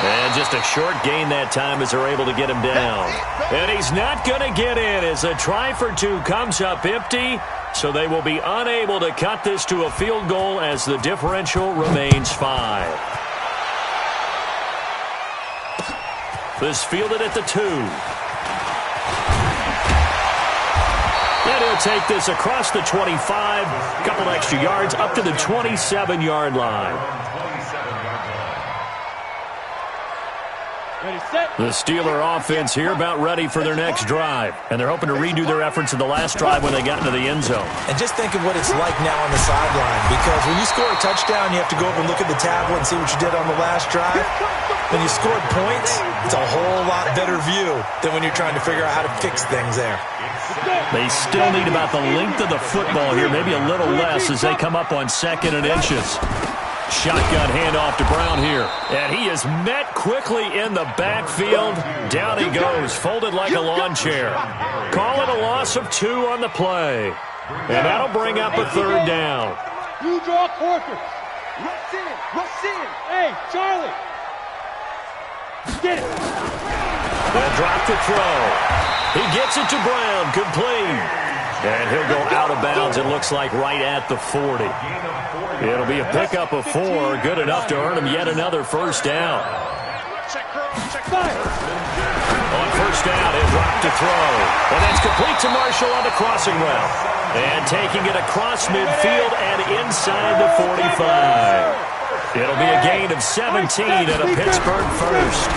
And just a short gain that time as they're able to get him down. And he's not going to get in as a try for 2 comes up empty. So they will be unable to cut this to a field goal as the differential remains 5. This fielded at the 2. And he'll take this across the 25. Couple extra yards up to the 27-yard line. The Steeler offense here about ready for their next drive. And they're hoping to redo their efforts in the last drive when they got into the end zone. And just think of what it's like now on the sideline. Because when you score a touchdown, you have to go over and look at the tablet and see what you did on the last drive. When you scored points, it's a whole lot better view than when you're trying to figure out how to fix things there. They still need about the length of the football here, maybe a little less as they come up on 2nd and inches. Shotgun handoff to Brown here. And he is met quickly in the backfield. Down he goes, folded like a lawn chair. Call it a loss of 2 on the play. And that'll bring up a 3rd down. You draw quarters. Rush in. Rush in. Hey, Charlie. Get it. They'll drop the throw. He gets it to Brown, complete. And he'll go out of bounds, it looks like, right at the 40. It'll be a pickup of 4, good enough to earn him yet another 1st down. On 1st down, he'll drop to throw. And that's complete to Marshall on the crossing route. And taking it across midfield and inside the 45. It'll be a gain of 17 and a Pittsburgh 1st.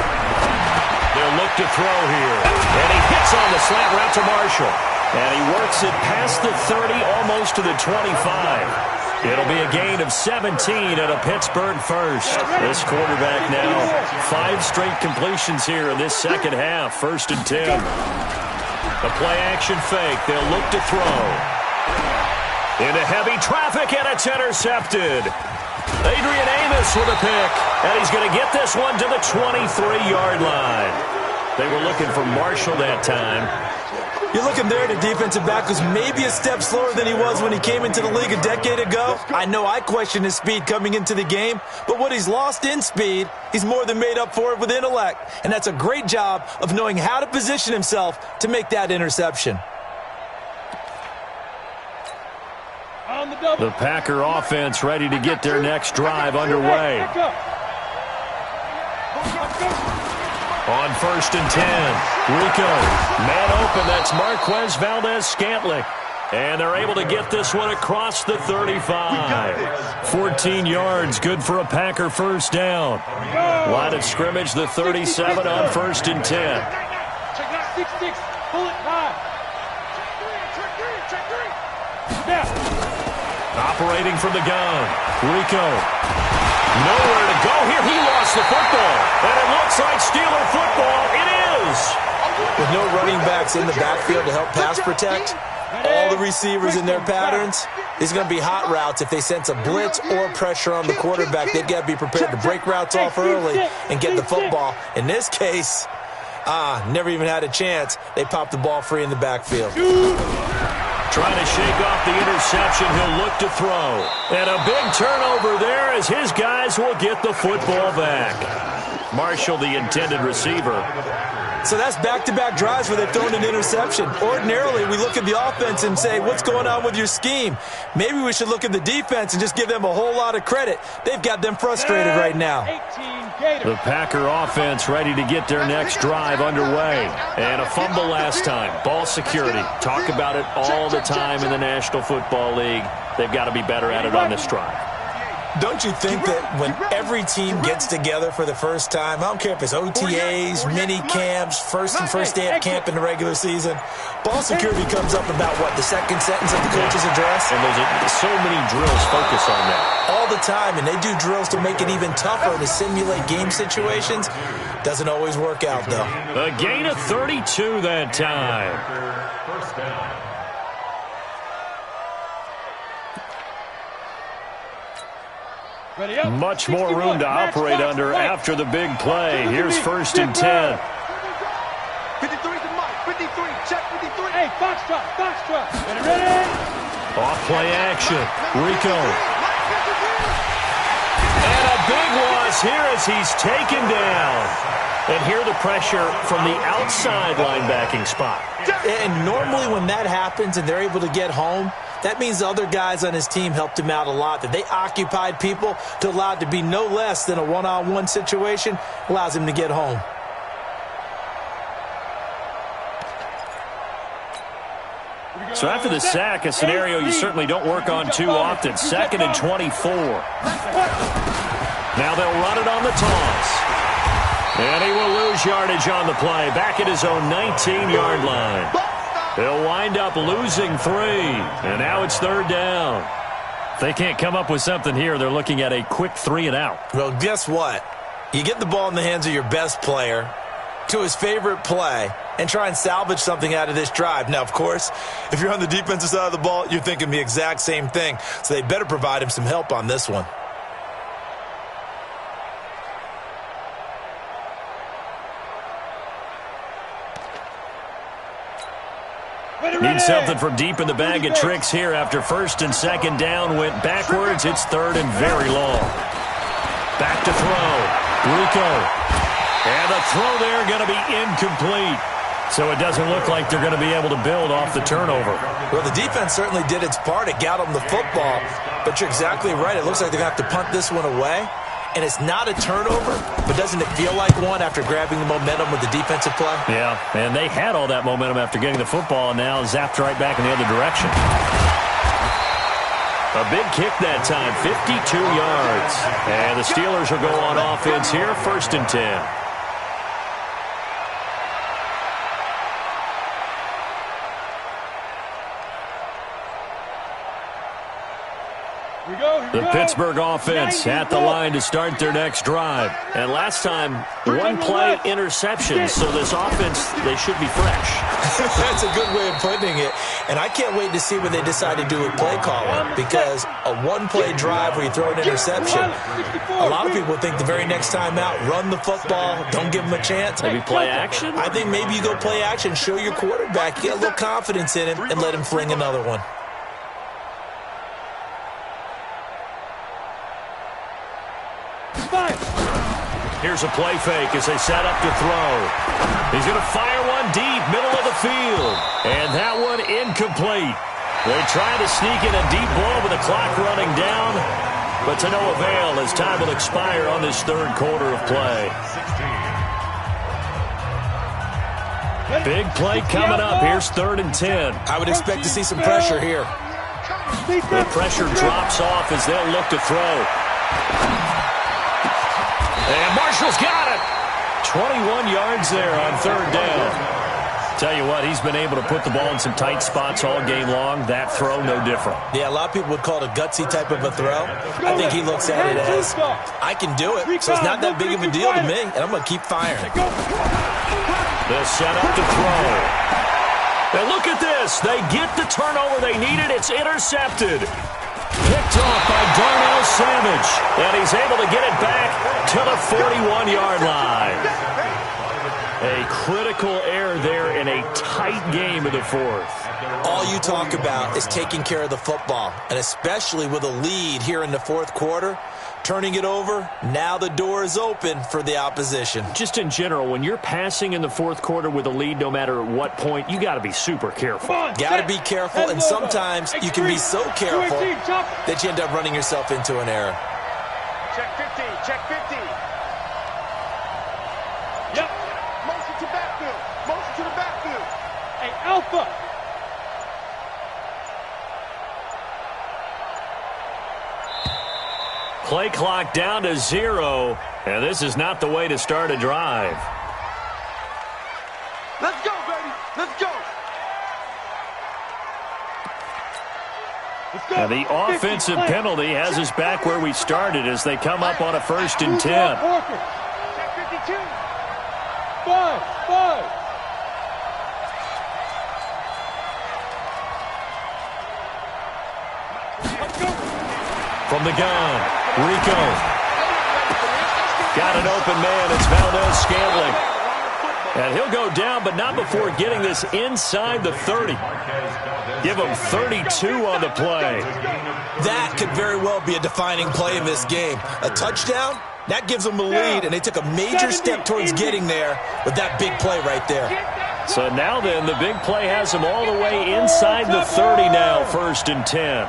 They'll look to throw here. And he hits on the slant route to Marshall. And he works it past the 30, almost to the 25. It'll be a gain of 17 and a Pittsburgh 1st. This quarterback now, 5 straight completions here in this second half. 1st and 10. A play-action fake. They'll look to throw. Into heavy traffic, and it's intercepted. Adrian Amos with a pick, and he's going to get this one to the 23-yard line. They were looking for Marshall that time. You're looking there at a defensive back who's maybe a step slower than he was when he came into the league a decade ago. I know I questioned his speed coming into the game, but what he's lost in speed, he's more than made up for it with intellect. And that's a great job of knowing how to position himself to make that interception. The Packer offense ready to get their next drive underway. On 1st and 10, Rico, man open, that's Marquez Valdez-Scantling. And they're able to get this one across the 35. 14 yards, good for a Packer first down. Line of scrimmage, the 37 on 1st and 10. Check 6-6, pull it high. Check 3. Operating from the gun, Rico. Nowhere to go here. He lost the football. And it looks like Steeler football. It is. With no running backs in the backfield to help pass protect, all the receivers in their patterns, there's going to be hot routes. If they sense a blitz or pressure on the quarterback, they've got to be prepared to break routes off early and get the football. In this case, never even had a chance. They popped the ball free in the backfield. Trying to shake off the interception. He'll look to throw. And a big turnover there as his guys will get the football back. Marshall, the intended receiver. So that's back-to-back drives where they've thrown an interception. Ordinarily, we look at the offense and say, what's going on with your scheme? Maybe we should look at the defense and just give them a whole lot of credit. They've got them frustrated right now. The Packer offense ready to get their next drive underway. And a fumble last time. Ball security. Talk about it all the time in the National Football League. They've got to be better at it on this drive. Don't you think that when every team gets together for the first time, I don't care if it's OTAs, mini camps, first day of camp in the regular season, ball security comes up about, what, the second sentence of the coach's address? And there's so many drills focus on that. All the time, and they do drills to make it even tougher to simulate game situations. Doesn't always work out, though. A gain of 32 that time. First down. Much more room to operate under after the big play. Here's 1st and 10. 53 to Mike. 53. Check 53. Hey, Foxtrot. Ready? Off play action. Rico. And a big loss here as he's taken down. And here the pressure from the outside linebacking spot. And normally when that happens and they're able to get home, that means the other guys on his team helped him out a lot. That they occupied people to allow it to be no less than a one-on-one situation allows him to get home. So after the sack, a scenario you certainly don't work on too often. 2nd and 24. Now they'll run it on the toss. And he will lose yardage on the play. Back at his own 19-yard line. They'll wind up losing 3. And now it's 3rd down. If they can't come up with something here, they're looking at a quick 3 and out. Well, guess what? You get the ball in the hands of your best player to his favorite play and try and salvage something out of this drive. Now, of course, if you're on the defensive side of the ball, you're thinking the exact same thing. So they better provide him some help on this one. Need something from deep in the bag of tricks here after 1st and 2nd down went backwards. It's 3rd and very long. Back to throw. Rico. And the throw there going to be incomplete. So it doesn't look like they're going to be able to build off the turnover. Well, the defense certainly did its part. It got them the football. But you're exactly right. It looks like they're going to have to punt this one away. And it's not a turnover, but doesn't it feel like one after grabbing the momentum with the defensive play? Yeah, and they had all that momentum after getting the football and now zapped right back in the other direction. A big kick that time, 52 yards. And the Steelers will go on offense here, 1st and 10. The Pittsburgh offense at the line to start their next drive. And last time, 1 play interception, so this offense, they should be fresh. That's a good way of putting it. And I can't wait to see what they decide to do with play calling, because a one-play drive where you throw an interception, a lot of people think the very next time out, run the football, don't give them a chance. Maybe play action? I think maybe you go play action, show your quarterback, get a little confidence in him, and let him fling another one. Here's a play fake as they set up to throw. He's going to fire one deep, middle of the field. And that one incomplete. They're trying to sneak in a deep blow with the clock running down, but to no avail as time will expire on this third quarter of play. Big play coming up. Here's 3rd and 10. I would expect to see some pressure here. The pressure drops off as they'll look to throw. And Marshall's got it. 21 yards there on 3rd down. Tell you what, he's been able to put the ball in some tight spots all game long. That throw, no different. Yeah, a lot of people would call it a gutsy type of a throw. I think he looks at it as, I can do it, so it's not that big of a deal to me, and I'm going to keep firing. They'll set up to throw. And look at this. They get the turnover they needed. It's intercepted. Picked off by Darnell Savage. And he's able to get it back to the 41-yard line. A critical error there in a tight game of the fourth. All you talk about is taking care of the football, and especially with a lead here in the fourth quarter, turning it over, now the door is open for the opposition. Just in general, when you're passing in the fourth quarter with a lead, no matter at what point, you got to be super careful. Got to be careful, and sometimes you can be so careful that you end up running yourself into an error. Check 50, check 50. Yep. Motion to backfield, motion to the backfield. Hey, Alpha. Play clock down to 0, and this is not the way to start a drive. Let's go, baby. Let's go. And the offensive penalty has us back where we started as they come up on a 1st and 10. Check 52. 5. From the gun, Rico. Got an open man. It's Valdez-Scantling. And he'll go down, but not before getting this inside the 30. Give him 32 on the play. That could very well be a defining play in this game. A touchdown, that gives them a lead, and they took a major step towards getting there with that big play right there. So now then, the big play has them all the way inside the 30 now, 1st and 10.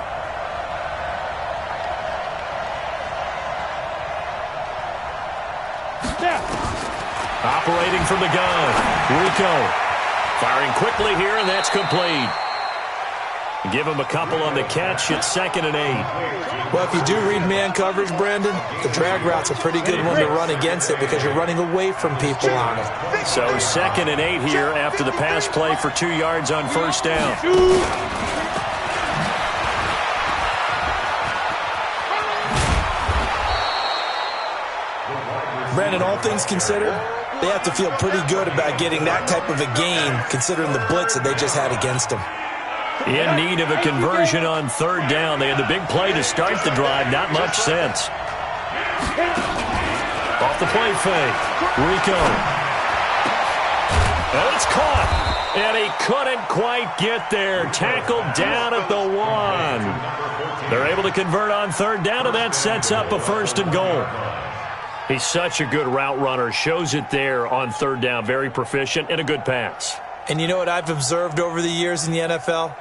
Operating from the gun, Rico. Firing quickly here, and that's complete. Give him a couple on the catch. It's 2nd and 8. Well, if you do read man coverage, Brandon, the drag route's a pretty good one to run against it because you're running away from people on it. So 2nd and 8 here after the pass play for 2 yards on 1st down. Brandon, all things considered, they have to feel pretty good about getting that type of a gain considering the blitz that they just had against them. In need of a conversion on 3rd down. They had the big play to start the drive. Not much sense. Off the play fake. Rico. And it's caught. And he couldn't quite get there. Tackled down at the 1. They're able to convert on 3rd down, and that sets up a 1st and goal. He's such a good route runner. Shows it there on 3rd down. Very proficient and a good pass. And you know what I've observed over the years in the NFL?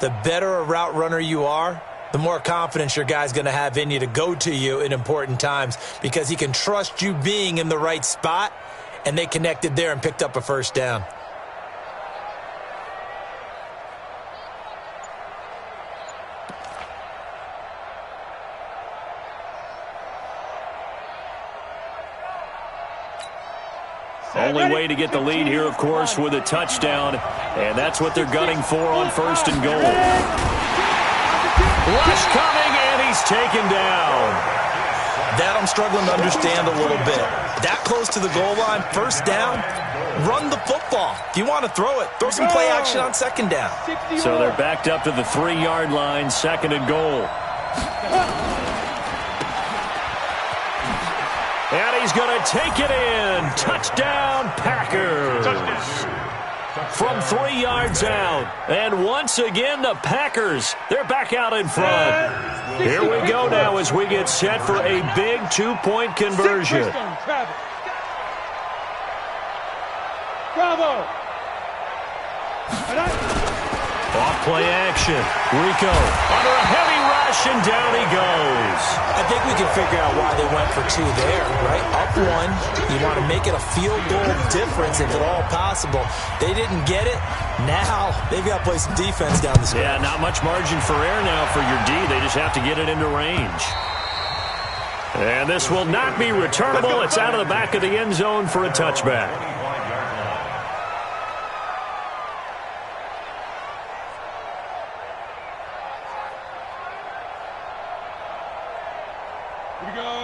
The better a route runner you are, the more confidence your guy's going to have in you to go to you in important times because he can trust you being in the right spot, and they connected there and picked up a 1st down. Only way to get the lead here, of course, with a touchdown, and that's what they're gunning for on 1st and goal. Rush coming, and he's taken down. That I'm struggling to understand a little bit. That close to the goal line, first down, run the football. If you want to throw it, throw some play action on second down. So they're backed up to the 3-yard line, second and goal. And he's going to take it in. Touchdown, Packers. From 3 yards out. And once again, the Packers, they're back out in front. Here we go now as we get set for a big 2-point conversion. Bravo. Off play action. Rico under a heavy rush, and down he goes. I think we can figure out why they went for 2 there, right? Up 1, you want to make it a field goal difference if at all possible. They didn't get it. Now they've got to play some defense down the stretch. Yeah, not much margin for error now for your D. They just have to get it into range. And this will not be returnable. It's out of the back of the end zone for a touchback.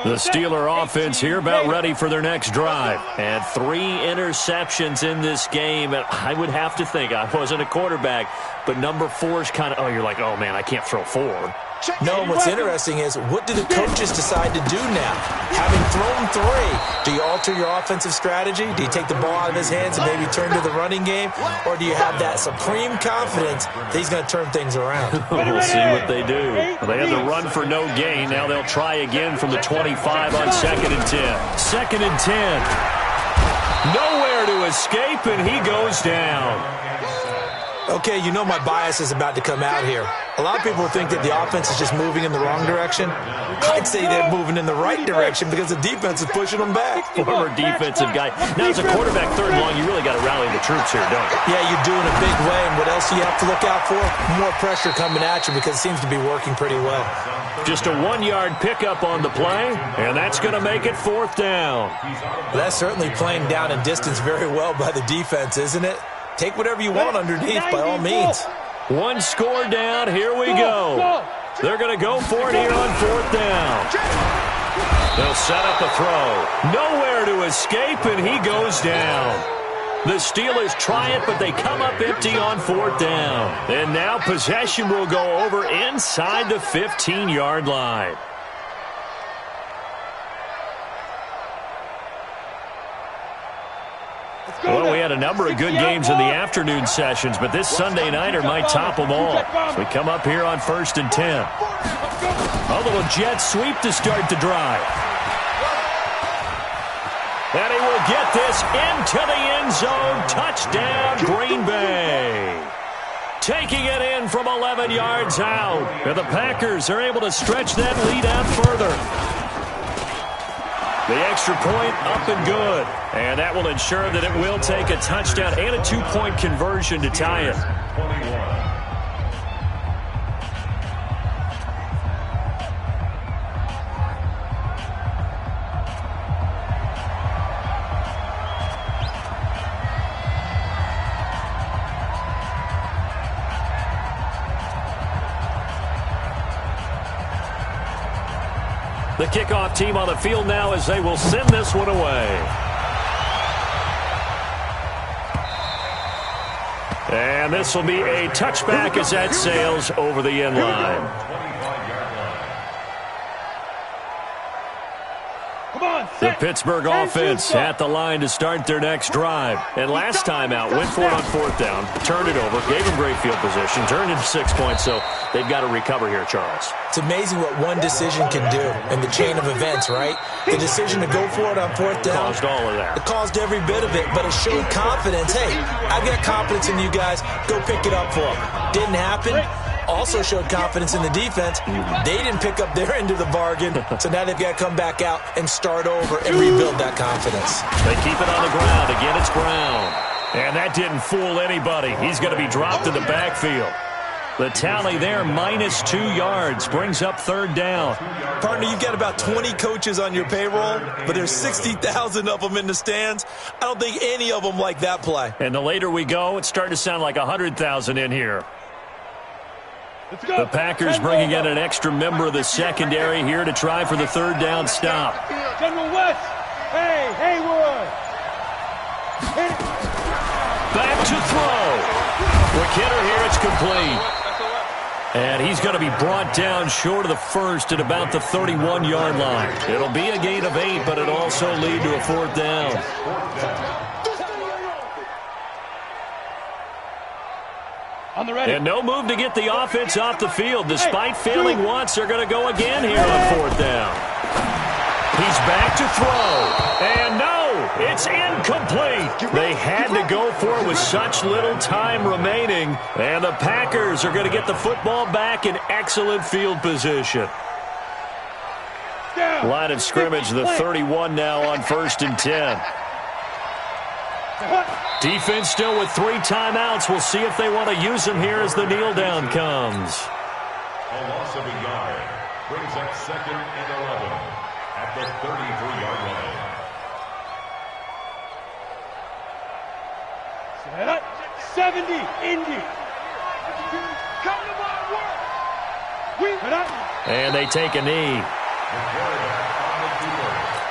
The Steeler offense here about ready for their next drive. And 3 interceptions in this game. And I would have to think, I wasn't a quarterback, but number 4 is kind of, oh, you're like, oh, man, I can't throw 4. No, what's interesting is, what do the coaches decide to do now? Having thrown 3, do you alter your offensive strategy? Do you take the ball out of his hands and maybe turn to the running game? Or do you have that supreme confidence that he's going to turn things around? We'll see what they do. They had the run for no gain. Now they'll try again from the 25 on 2nd and 10. 2nd and 10. Nowhere to escape, and he goes down. Okay, you know my bias is about to come out here. A lot of people think that the offense is just moving in the wrong direction. I'd say they're moving in the right direction because the defense is pushing them back. Former defensive guy. Now, as a quarterback, 3rd and long, you really got to rally the troops here, don't you? Yeah, you're doing a big way, and what else do you have to look out for? More pressure coming at you because it seems to be working pretty well. Just a 1-yard pickup on the play, and that's going to make it 4th down. Well, that's certainly playing down in distance very well by the defense, isn't it? Take whatever you want underneath, by all means. 1 score down. Here we go. They're going to go for it here on 4th down. They'll set up a throw. Nowhere to escape, and he goes down. The Steelers try it, but they come up empty on 4th down. And now possession will go over inside the 15-yard line. Well, we had a number of good games in the afternoon sessions, but this Sunday nighter might top them all. So we come up here on 1st and 10. A little jet sweep to start the drive. And he will get this into the end zone. Touchdown, Green Bay. Taking it in from 11 yards out. And the Packers are able to stretch that lead out further. The extra point up and good. And that will ensure that it will take a touchdown and a 2-point conversion to tie it. The kickoff team on the field now as they will send this one away. And this will be a touchback as that sails over the end line. The Pittsburgh offense at the line to start their next drive. And last time out, went for it on 4th down, turned it over, gave them great field position, turned into 6 points, so they've got to recover here, Charles. It's amazing what one decision can do in the chain of events, right? The decision to go for it on 4th down. Caused all of that. It caused every bit of it, but it showed confidence. Hey, I've got confidence in you guys. Go pick it up for them. Didn't happen. Also showed confidence in the defense. They didn't pick up their end of the bargain, so now they've got to come back out and start over and rebuild that confidence. They keep it on the ground. Again, it's Brown. And that didn't fool anybody. He's going to be dropped in the backfield. The tally there, -2 yards, brings up 3rd down. Partner, you've got about 20 coaches on your payroll, but there's 60,000 of them in the stands. I don't think any of them like that play. And the later we go, it's starting to sound like 100,000 in here. The Packers bringing in an extra member of the secondary here to try for the third down stop. General West. Hey, Haywood. Back to throw. Quick hitter here, it's complete. And he's going to be brought down short of the first at about the 31-yard line. It'll be a gain of 8, but it'll also lead to a fourth down. On the ready. And no move to get the offense off the field. Despite failing once, they're going to go again here on fourth down. He's back to throw. And no, it's incomplete. They had to go for it with such little time remaining. And the Packers are going to get the football back in excellent field position. Line of scrimmage, the 31 now on 1st and 10. Defense still with 3 timeouts. We'll see if they want to use them here as the kneel down comes. A loss of a yard brings up 2nd and 11 at the 33-yard line. 70, Indy. Come to my work. And they take a knee. The quarterback on the field.